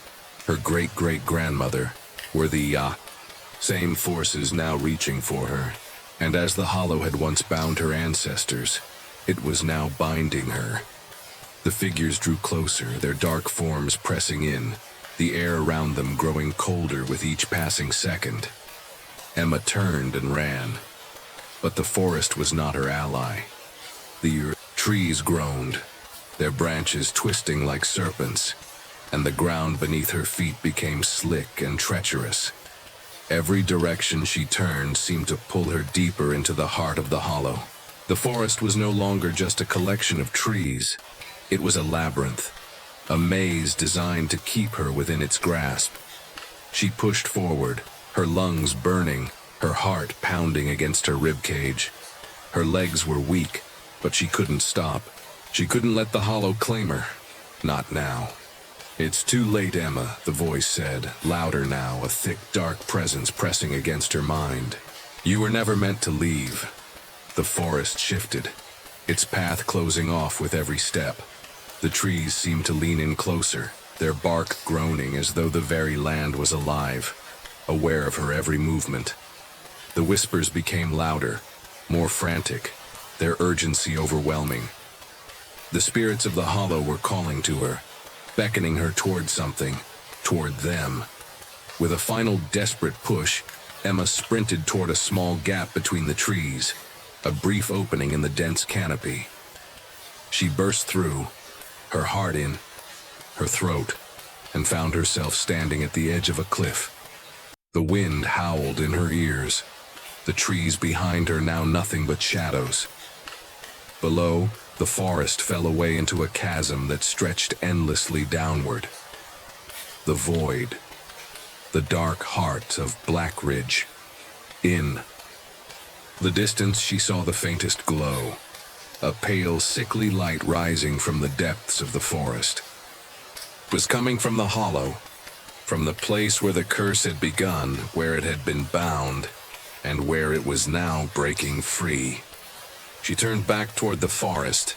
her great-great-grandmother, were the same forces now reaching for her. And as the Hollow had once bound her ancestors, it was now binding her. The figures drew closer, their dark forms pressing in, the air around them growing colder with each passing second. Emma turned and ran. But the forest was not her ally. The trees groaned, their branches twisting like serpents, and the ground beneath her feet became slick and treacherous. Every direction she turned seemed to pull her deeper into the heart of the Hollow. The forest was no longer just a collection of trees. It was a labyrinth, a maze designed to keep her within its grasp. She pushed forward, her lungs burning, her heart pounding against her ribcage. Her legs were weak, but she couldn't stop. She couldn't let the Hollow claim her. Not now. "It's too late, Emma," the voice said, louder now, a thick, dark presence pressing against her mind. "You were never meant to leave." The forest shifted, its path closing off with every step. The trees seemed to lean in closer, their bark groaning as though the very land was alive, aware of her every movement. The whispers became louder, more frantic, their urgency overwhelming. The spirits of the Hollow were calling to her, beckoning her toward something, toward them. With a final desperate push, Emma sprinted toward a small gap between the trees, a brief opening in the dense canopy. She burst through, her heart in her throat, and found herself standing at the edge of a cliff. The wind howled in her ears, the trees behind her now nothing but shadows. Below, the forest fell away into a chasm that stretched endlessly downward. The void, the dark heart of Blackridge. In the distance, she saw the faintest glow, a pale, sickly light rising from the depths of the forest. It was coming from the Hollow, from the place where the curse had begun, where it had been bound, and where it was now breaking free. She turned back toward the forest,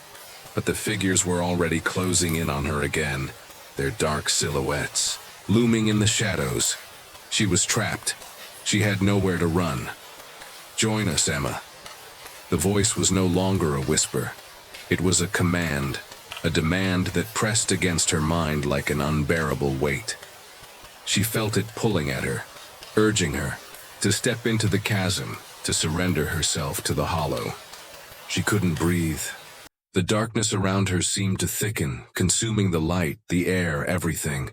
but the figures were already closing in on her again, their dark silhouettes looming in the shadows. She was trapped. She had nowhere to run. "Join us, Emma." The voice was no longer a whisper. It was a command, a demand that pressed against her mind like an unbearable weight. She felt it pulling at her, urging her to step into the chasm, to surrender herself to the Hollow. She couldn't breathe. The darkness around her seemed to thicken, consuming the light, the air, everything.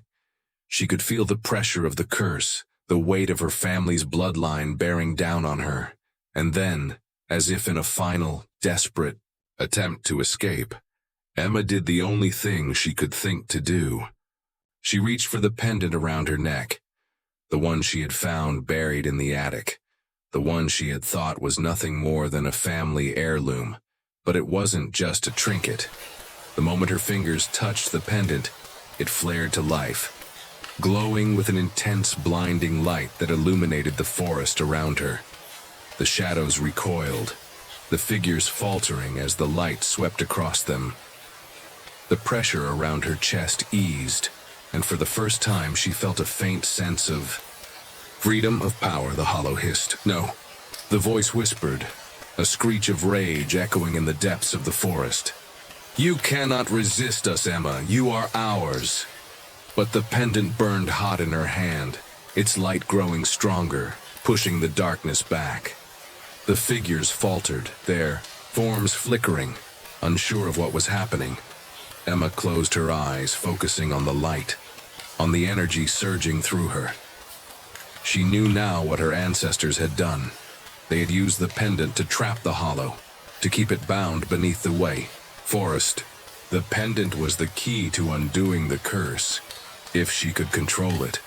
She could feel the pressure of the curse, the weight of her family's bloodline bearing down on her. And then, as if in a final, desperate attempt to escape, Emma did the only thing she could think to do. She reached for the pendant around her neck, the one she had found buried in the attic, the one she had thought was nothing more than a family heirloom. But it wasn't just a trinket. The moment her fingers touched the pendant, it flared to life, glowing with an intense, blinding light that illuminated the forest around her. The shadows recoiled, the figures faltering as the light swept across them. The pressure around her chest eased, and for the first time she felt a faint sense of freedom, of power. The Hollow hissed. "No," the voice whispered, a screech of rage echoing in the depths of the forest. "You cannot resist us, Emma. You are ours." But the pendant burned hot in her hand, its light growing stronger, pushing the darkness back. The figures faltered, their forms flickering, unsure of what was happening. Emma closed her eyes, focusing on the light, on the energy surging through her. She knew now what her ancestors had done. They had used the pendant to trap the Hollow, to keep it bound beneath the forest. The pendant was the key to undoing the curse, if she could control it.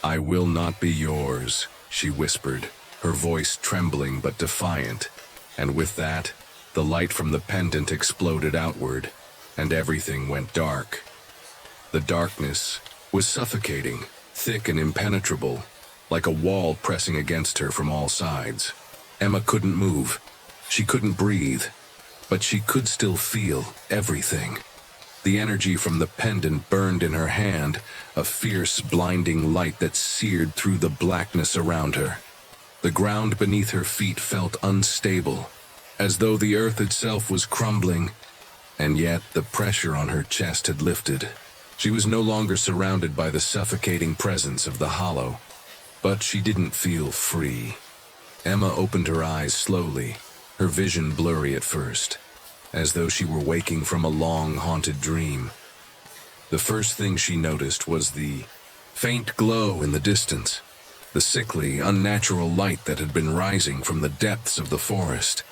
"I will not be yours," she whispered, her voice trembling but defiant. And with that, the light from the pendant exploded outward, and everything went dark. The darkness was suffocating, thick and impenetrable, like a wall pressing against her from all sides. Emma couldn't move. She couldn't breathe, but she could still feel everything. The energy from the pendant burned in her hand, a fierce, blinding light that seared through the blackness around her. The ground beneath her feet felt unstable, as though the earth itself was crumbling, and yet the pressure on her chest had lifted. She was no longer surrounded by the suffocating presence of the hollow, but she didn't feel free. Emma opened her eyes slowly, her vision blurry at first, as though she were waking from a long, haunted dream. The first thing she noticed was the faint glow in the distance, the sickly, unnatural light that had been rising from the depths of the forest.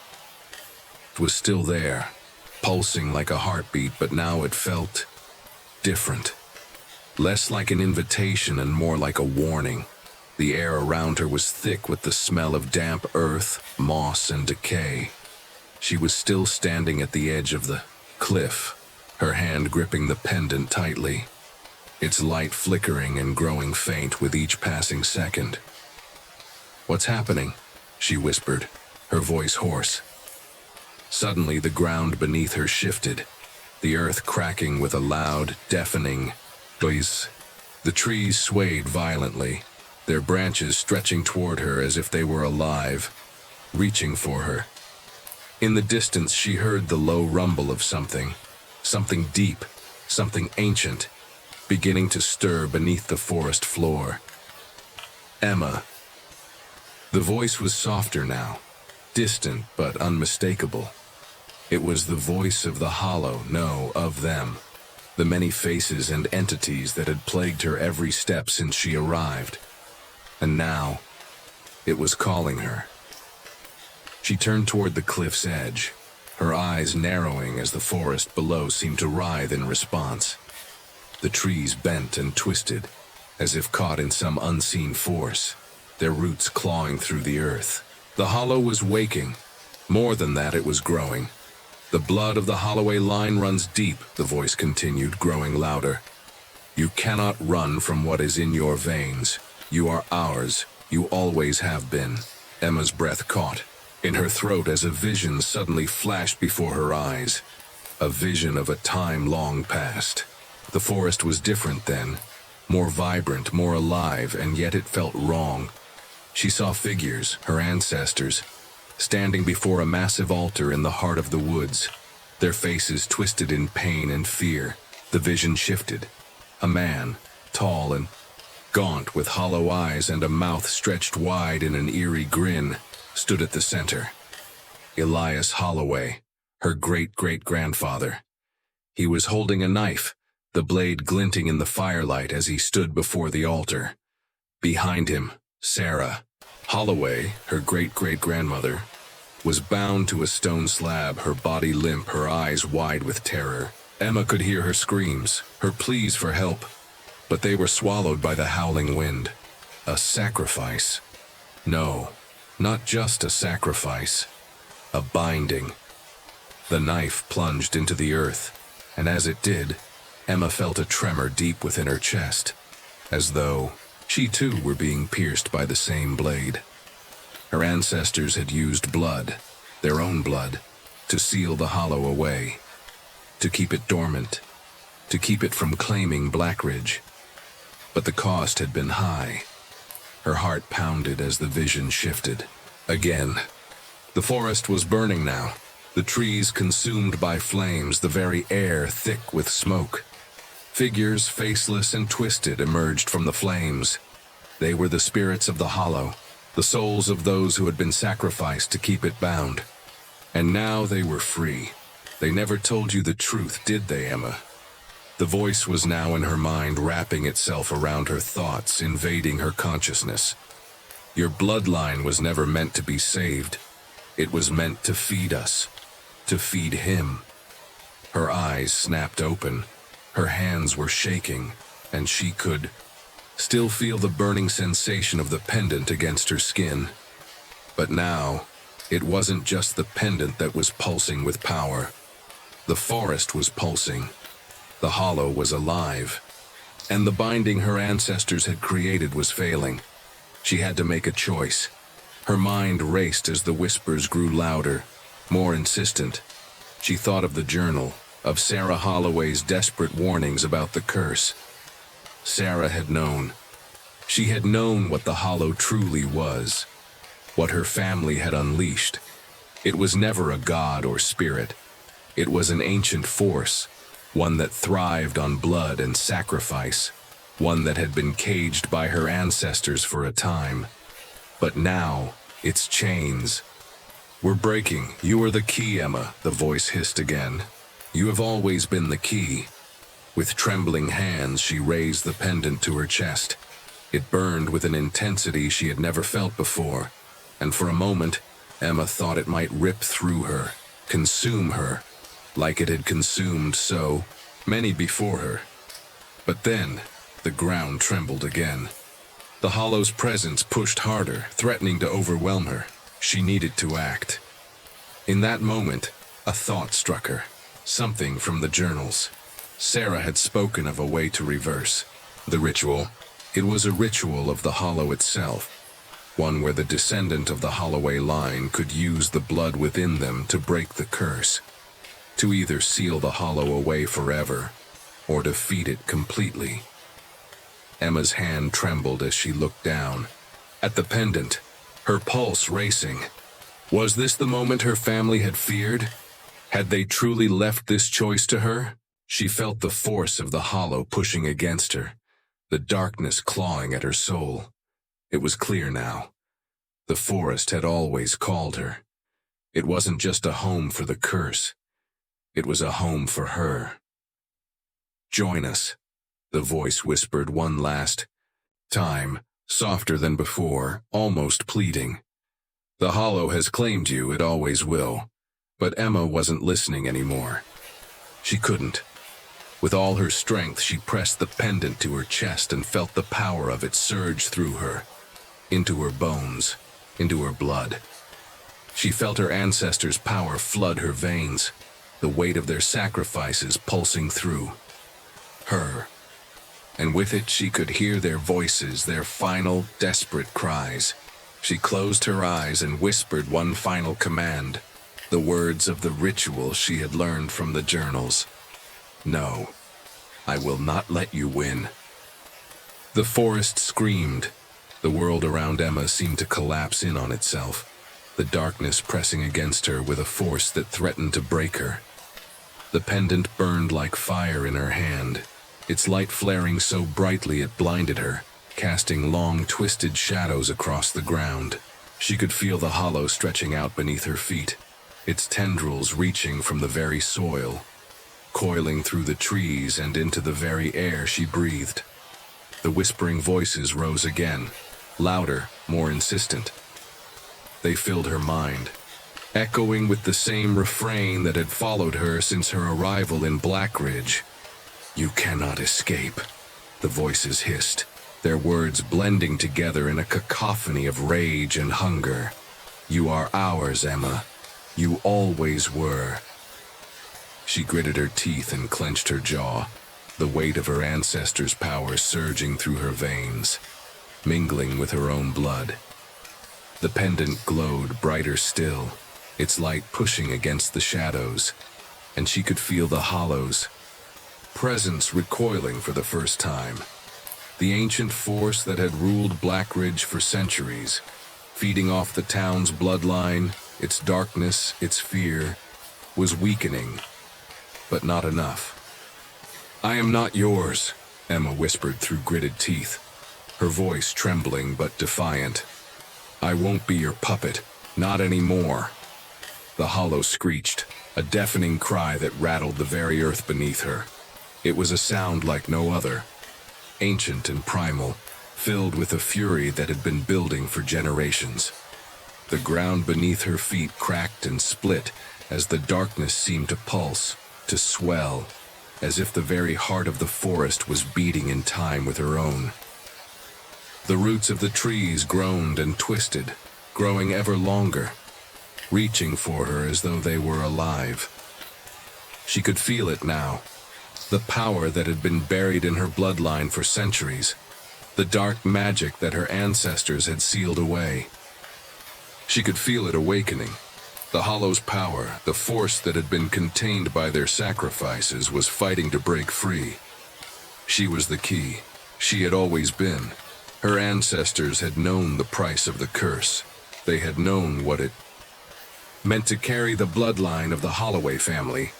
It was still there, pulsing like a heartbeat, but now it felt different. Less like an invitation and more like a warning. The air around her was thick with the smell of damp earth, moss, and decay. She was still standing at the edge of the cliff, her hand gripping the pendant tightly, its light flickering and growing faint with each passing second. "What's happening?" she whispered, her voice hoarse. Suddenly, the ground beneath her shifted, the earth cracking with a loud, deafening noise. The trees swayed violently, their branches stretching toward her as if they were alive, reaching for her. In the distance, she heard the low rumble of something deep, something ancient, beginning to stir beneath the forest floor. "Emma." The voice was softer now, distant but unmistakable. It was the voice of the hollow, no, of them, the many faces and entities that had plagued her every step since she arrived. And now, it was calling her. She turned toward the cliff's edge, her eyes narrowing as the forest below seemed to writhe in response. The trees bent and twisted, as if caught in some unseen force, their roots clawing through the earth. The hollow was waking. More than that, it was growing. "The blood of the Holloway line runs deep," the voice continued, growing louder. "You cannot run from what is in your veins. You are ours. You always have been." Emma's breath caught in her throat as a vision suddenly flashed before her eyes. A vision of a time long past. The forest was different then, more vibrant, more alive, and yet it felt wrong. She saw figures, her ancestors, standing before a massive altar in the heart of the woods, their faces twisted in pain and fear. The vision shifted. A man, tall and gaunt, with hollow eyes and a mouth stretched wide in an eerie grin, stood at the center. Elias Holloway, her great-great-grandfather. He was holding a knife, the blade glinting in the firelight as he stood before the altar. Behind him, Sarah Holloway, her great-great-grandmother, was bound to a stone slab, her body limp, her eyes wide with terror. Emma could hear her screams, her pleas for help, but they were swallowed by the howling wind. A sacrifice. No, not just a sacrifice. A binding. The knife plunged into the earth, and as it did, Emma felt a tremor deep within her chest, as though she too were being pierced by the same blade. Her ancestors had used blood, their own blood, to seal the hollow away, to keep it dormant, to keep it from claiming Blackridge. But the cost had been high. Her heart pounded as the vision shifted. Again. The forest was burning now, the trees consumed by flames, the very air thick with smoke. Figures, faceless and twisted, emerged from the flames. They were the spirits of the hollow, the souls of those who had been sacrificed to keep it bound. And now they were free. They never told you the truth, did they, Emma? The voice was now in her mind, wrapping itself around her thoughts, invading her consciousness. Your bloodline was never meant to be saved. It was meant to feed us, to feed him. Her eyes eyes snapped open. Her hands were shaking, and she could still feel the burning sensation of the pendant against her skin. But now, it wasn't just the pendant that was pulsing with power. The forest was pulsing. The hollow was alive. And the binding her ancestors had created was failing. She had to make a choice. Her mind raced as the whispers grew louder, more insistent. She thought of the journal, of Sarah Holloway's desperate warnings about the curse. Sarah had known. She had known what the hollow truly was, what her family had unleashed. It was never a god or spirit. It was an ancient force, one that thrived on blood and sacrifice, one that had been caged by her ancestors for a time. But now, its chains were breaking. "You are the key, Emma," the voice hissed again. "You have always been the key." With trembling hands, she raised the pendant to her chest. It burned with an intensity she had never felt before, and for a moment, Emma thought it might rip through her, consume her, like it had consumed so many before her. But then, the ground trembled again. The hollow's presence pushed harder, threatening to overwhelm her. She needed to act. In that moment, a thought struck her, something from the journals. Sarah had spoken of a way to reverse the ritual. It was a ritual of the hollow itself, one where the descendant of the Holloway line could use the blood within them to break the curse, to either seal the hollow away forever, or defeat it completely. Emma's hand trembled as she looked down at the pendant, her pulse racing. Was this the moment her family had feared? Had they truly left this choice to her? She felt the force of the hollow pushing against her, the darkness clawing at her soul. It was clear now. The forest had always called her. It wasn't just a home for the curse. It was a home for her. "Join us," the voice whispered one last time, softer than before, almost pleading. "The hollow has claimed you, it always will." But Emma wasn't listening anymore. She couldn't. With all her strength, she pressed the pendant to her chest and felt the power of it surge through her, into her bones, into her blood. She felt her ancestors' power flood her veins, the weight of their sacrifices pulsing through her. And with it, she could hear their voices, their final, desperate cries. She closed her eyes and whispered one final command, the words of the ritual she had learned from the journals. "No, I will not let you win." The forest screamed. The world around Emma seemed to collapse in on itself, the darkness pressing against her with a force that threatened to break her. The pendant burned like fire in her hand, its light flaring so brightly it blinded her, casting long, twisted shadows across the ground. She could feel the hollow stretching out beneath her feet, its tendrils reaching from the very soil, coiling through the trees and into the very air she breathed. The whispering voices rose again, louder, more insistent. They filled her mind, echoing with the same refrain that had followed her since her arrival in Blackridge. "You cannot escape," the voices hissed, their words blending together in a cacophony of rage and hunger. "You are ours, Emma. You always were." She gritted her teeth and clenched her jaw, the weight of her ancestors' power surging through her veins, mingling with her own blood. The pendant glowed brighter still, its light pushing against the shadows, and she could feel the hollow's presence recoiling for the first time. The ancient force that had ruled Blackridge for centuries, feeding off the town's bloodline, its darkness, its fear, was weakening, but not enough. "I am not yours," Emma whispered through gritted teeth, her voice trembling but defiant. "I won't be your puppet, not anymore." The hollow screeched, a deafening cry that rattled the very earth beneath her. It was a sound like no other, ancient and primal, filled with a fury that had been building for generations. The ground beneath her feet cracked and split as the darkness seemed to pulse, to swell, as if the very heart of the forest was beating in time with her own. The roots of the trees groaned and twisted, growing ever longer, reaching for her as though they were alive. She could feel it now, the power that had been buried in her bloodline for centuries, the dark magic that her ancestors had sealed away. She could feel it awakening. The Hollow's power, the force that had been contained by their sacrifices, was fighting to break free. She was the key. She had always been. Her ancestors had known the price of the curse. They had known what it meant to carry the bloodline of the Holloway family.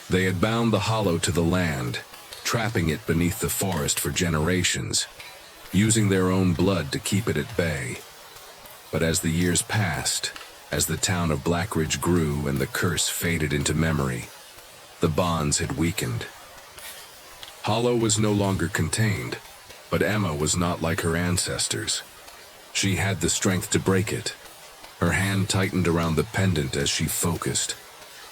They had bound the Hollow to the land, trapping it beneath the forest for generations, using their own blood to keep it at bay. But as the years passed, as the town of Blackridge grew and the curse faded into memory, the bonds had weakened. Hollow was no longer contained, but Emma was not like her ancestors. She had the strength to break it. Her hand tightened around the pendant as she focused,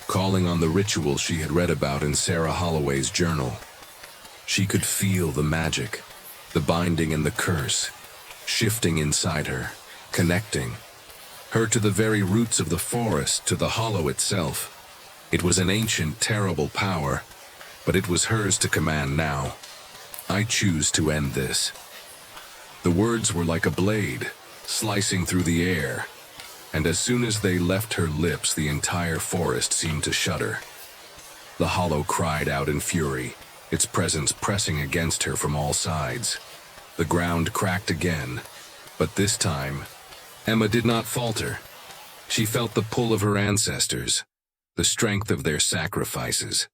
calling on the ritual she had read about in Sarah Holloway's journal. She could feel the magic, the binding and the curse, shifting inside her, connecting her to the very roots of the forest, to the Hollow itself. It was an ancient, terrible power, but it was hers to command now. I choose to end this. The words were like a blade, slicing through the air, and as soon as they left her lips, the entire forest seemed to shudder. The Hollow cried out in fury, its presence pressing against her from all sides. The ground cracked again, but this time, Emma did not falter. She felt the pull of her ancestors, the strength of their sacrifices.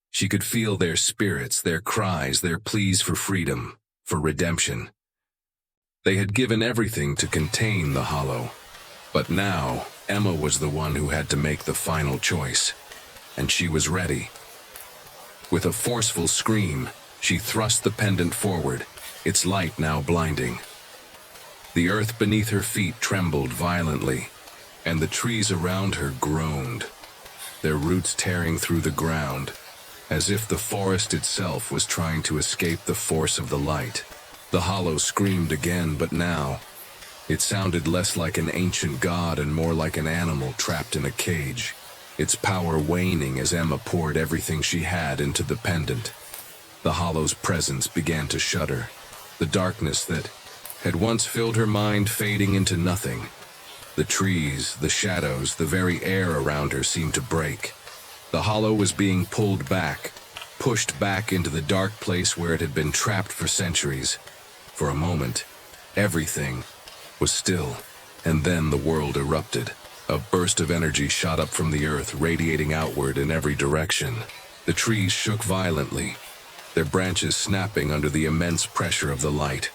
She could feel their spirits, their cries, their pleas for freedom, for redemption. They had given everything to contain the Hollow, but now Emma was the one who had to make the final choice, and she was ready. With a forceful scream, she thrust the pendant forward, its light now blinding. The earth beneath her feet trembled violently, and the trees around her groaned, their roots tearing through the ground, as if the forest itself was trying to escape the force of the light. The Hollow screamed again, but now it sounded less like an ancient god and more like an animal trapped in a cage, its power waning as Emma poured everything she had into the pendant. The Hollow's presence began to shudder, the darkness that had once filled her mind fading into nothing. The trees, the shadows, the very air around her seemed to break. The Hollow was being pulled back, pushed back into the dark place where it had been trapped for centuries. For a moment, everything was still, and then the world erupted. A burst of energy shot up from the earth, radiating outward in every direction. The trees shook violently, their branches snapping under the immense pressure of the light.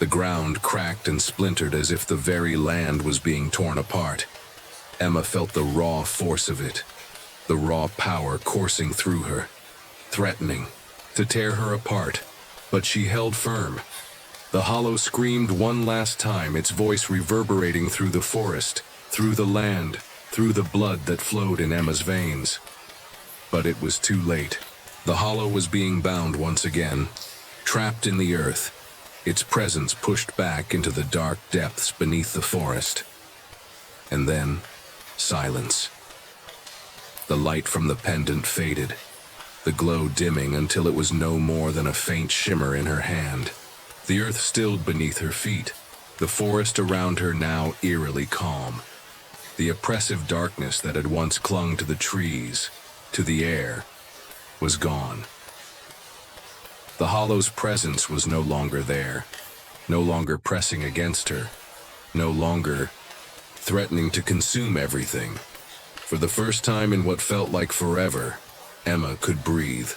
The ground cracked and splintered as if the very land was being torn apart. Emma felt the raw force of it, the raw power coursing through her, threatening to tear her apart, but she held firm. The Hollow screamed one last time, its voice reverberating through the forest, through the land, through the blood that flowed in Emma's veins. But it was too late. The Hollow was being bound once again, trapped in the earth, its presence pushed back into the dark depths beneath the forest. And then, silence. The light from the pendant faded, the glow dimming until it was no more than a faint shimmer in her hand. The earth stilled beneath her feet, the forest around her now eerily calm. The oppressive darkness that had once clung to the trees, to the air, was gone. The Hollow's presence was no longer there, no longer pressing against her, no longer threatening to consume everything. For the first time in what felt like forever, Emma could breathe.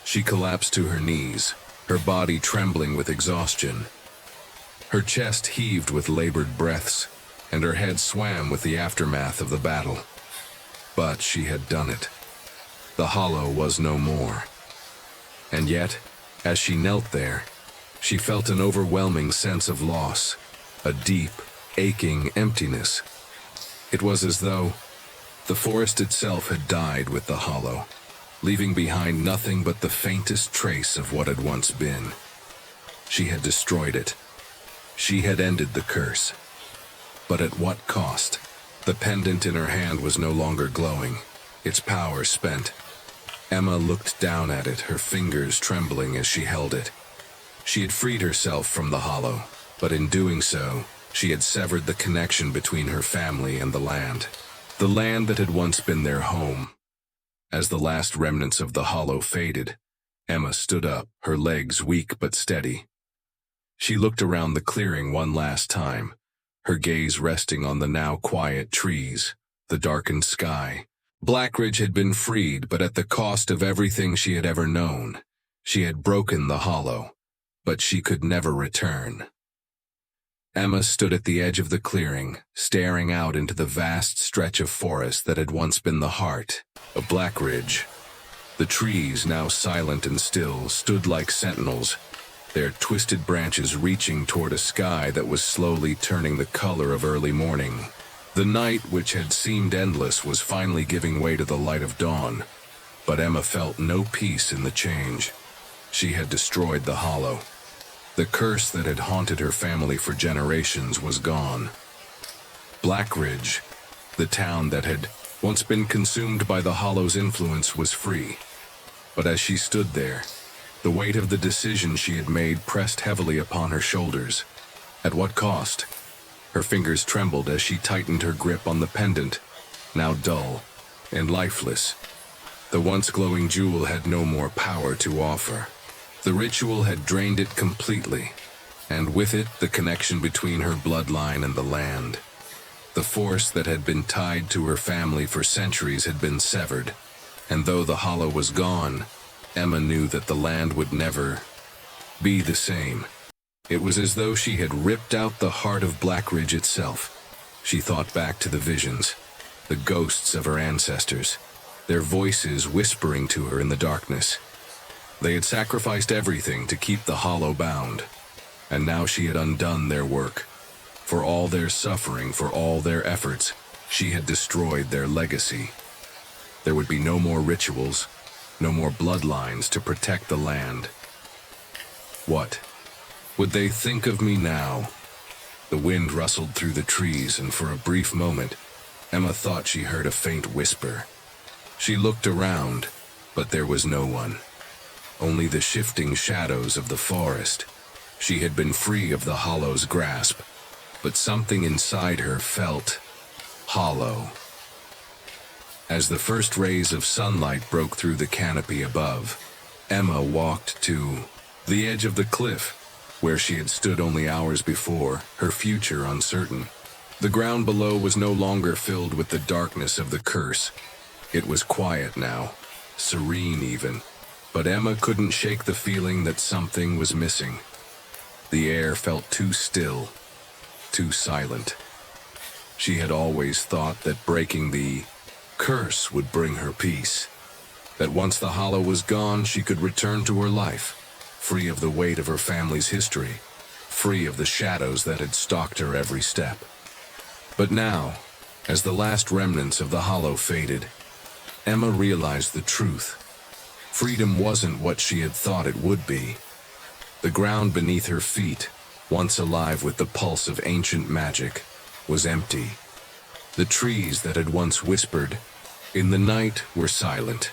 She collapsed to her knees, her body trembling with exhaustion. Her chest heaved with labored breaths, and her head swam with the aftermath of the battle. But she had done it. The Hollow was no more. And yet, as she knelt there, she felt an overwhelming sense of loss, a deep, aching emptiness. It was as though the forest itself had died with the Hollow. leaving behind nothing but the faintest trace of what had once been. She had destroyed it. She had ended the curse. But at what cost? The pendant in her hand was no longer glowing, its power spent. Emma looked down at it, her fingers trembling as she held it. She had freed herself from the hollow, but in doing so, she had severed the connection between her family and the land that had once been their home. As the last remnants of the hollow faded, Emma stood up, her legs weak but steady. She looked around the clearing one last time, her gaze resting on the now quiet trees, the darkened sky. Blackridge had been freed, but at the cost of everything she had ever known. She had broken the hollow, but she could never return. Emma stood at the edge of the clearing, staring out into the vast stretch of forest that had once been the heart of Blackridge. The trees, now silent and still, stood like sentinels, their twisted branches reaching toward a sky that was slowly turning the color of early morning. The night, which had seemed endless, was finally giving way to the light of dawn, but Emma felt no peace in the change. She had destroyed the hollow. The curse that had haunted her family for generations was gone. Blackridge, the town that had once been consumed by the hollow's influence, was free. But as she stood there, the weight of the decision she had made pressed heavily upon her shoulders. At what cost? Her fingers trembled as she tightened her grip on the pendant, now dull and lifeless. The once glowing jewel had no more power to offer. The ritual had drained it completely, and with it the connection between her bloodline and the land. The force that had been tied to her family for centuries had been severed, and though the hollow was gone, Emma knew that the land would never be the same. It was as though she had ripped out the heart of Blackridge itself. She thought back to the visions, the ghosts of her ancestors, their voices whispering to her in the darkness. They had sacrificed everything to keep the hollow bound, and now she had undone their work. For all their suffering, for all their efforts, she had destroyed their legacy. There would be no more rituals, no more bloodlines to protect the land. What would they think of me now? The wind rustled through the trees, and for a brief moment, Emma thought she heard a faint whisper. She looked around, but there was no one. Only the shifting shadows of the forest. She had been free of the hollow's grasp, but something inside her felt hollow. As the first rays of sunlight broke through the canopy above, Emma walked to the edge of the cliff, where she had stood only hours before, her future uncertain. The ground below was no longer filled with the darkness of the curse. It was quiet now, serene even. But Emma couldn't shake the feeling that something was missing. The air felt too still, too silent. She had always thought that breaking the curse would bring her peace. That once the hollow was gone, she could return to her life, free of the weight of her family's history, free of the shadows that had stalked her every step. But now, as the last remnants of the hollow faded, Emma realized the truth. Freedom wasn't what she had thought it would be. The ground beneath her feet, once alive with the pulse of ancient magic, was empty. The trees that had once whispered in the night were silent.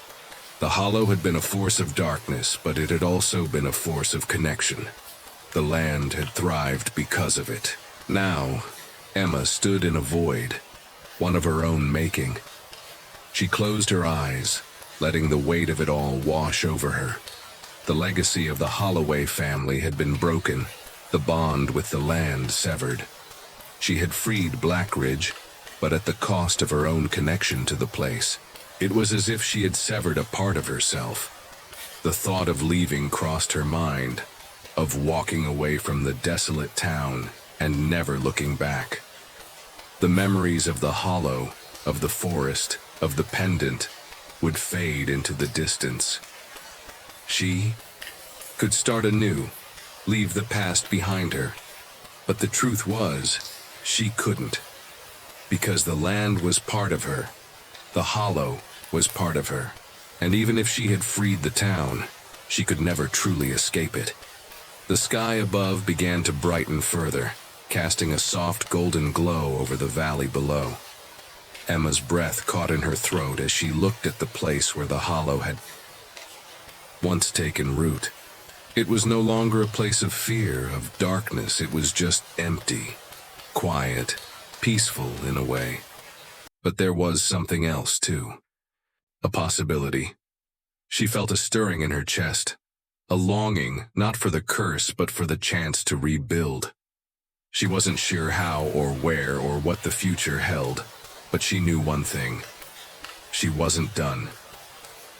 The hollow had been a force of darkness, but it had also been a force of connection. The land had thrived because of it. Now, Emma stood in a void, one of her own making. She closed her eyes, letting the weight of it all wash over her. The legacy of the Holloway family had been broken, the bond with the land severed. She had freed Blackridge, but at the cost of her own connection to the place. It was as if she had severed a part of herself. The thought of leaving crossed her mind, of walking away from the desolate town and never looking back. The memories of the hollow, of the forest, of the pendant, would fade into the distance. She could start anew, leave the past behind her. But the truth was, she couldn't. Because the land was part of her. The hollow was part of her. And even if she had freed the town, she could never truly escape it. The sky above began to brighten further, casting a soft golden glow over the valley below. Emma's breath caught in her throat as she looked at the place where the hollow had once taken root. It was no longer a place of fear, of darkness. It was just empty, quiet, peaceful in a way. But there was something else, too. A possibility. She felt a stirring in her chest, a longing, not for the curse, but for the chance to rebuild. She wasn't sure how or where or what the future held, but she knew one thing. She wasn't done.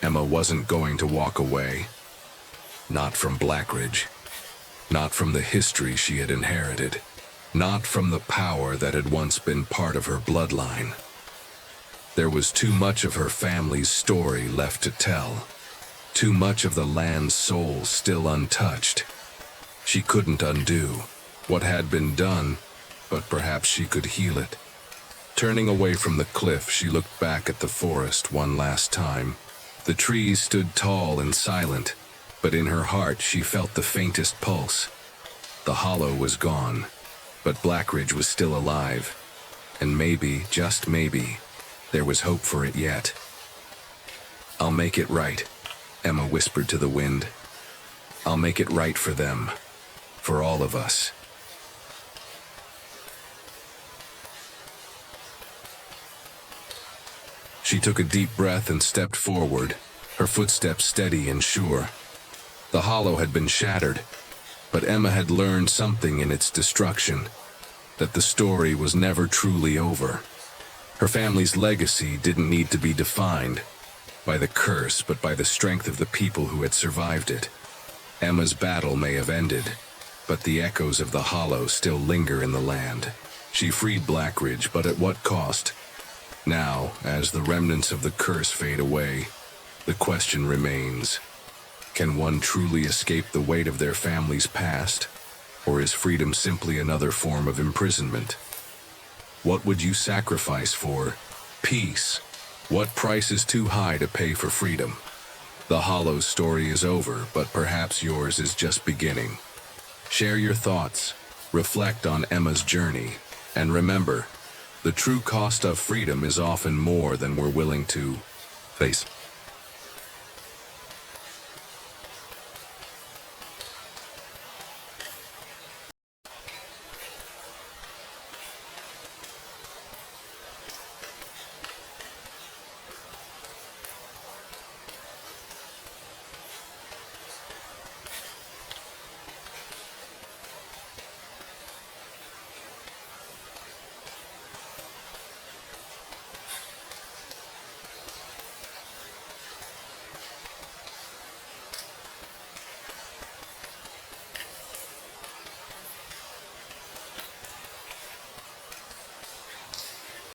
Emma wasn't going to walk away. Not from Blackridge. Not from the history she had inherited. Not from the power that had once been part of her bloodline. There was too much of her family's story left to tell. Too much of the land's soul still untouched. She couldn't undo what had been done, but perhaps she could heal it. Turning away from the cliff, she looked back at the forest one last time. The trees stood tall and silent, but in her heart she felt the faintest pulse. The hollow was gone, but Blackridge was still alive. And maybe, just maybe, there was hope for it yet. "I'll make it right," Emma whispered to the wind. "I'll make it right for them, for all of us." She took a deep breath and stepped forward, her footsteps steady and sure. The hollow had been shattered, but Emma had learned something in its destruction, that the story was never truly over. Her family's legacy didn't need to be defined by the curse, but by the strength of the people who had survived it. Emma's battle may have ended, but the echoes of the hollow still linger in the land. She freed Blackridge, but at what cost? Now, as the remnants of the curse fade away, the question remains: can one truly escape the weight of their family's past, or is freedom simply another form of imprisonment? What would you sacrifice for peace? What price is too high to pay for freedom? The Hollow's story is over, but perhaps yours is just beginning. Share your thoughts, reflect on Emma's journey, and remember, the true cost of freedom is often more than we're willing to face.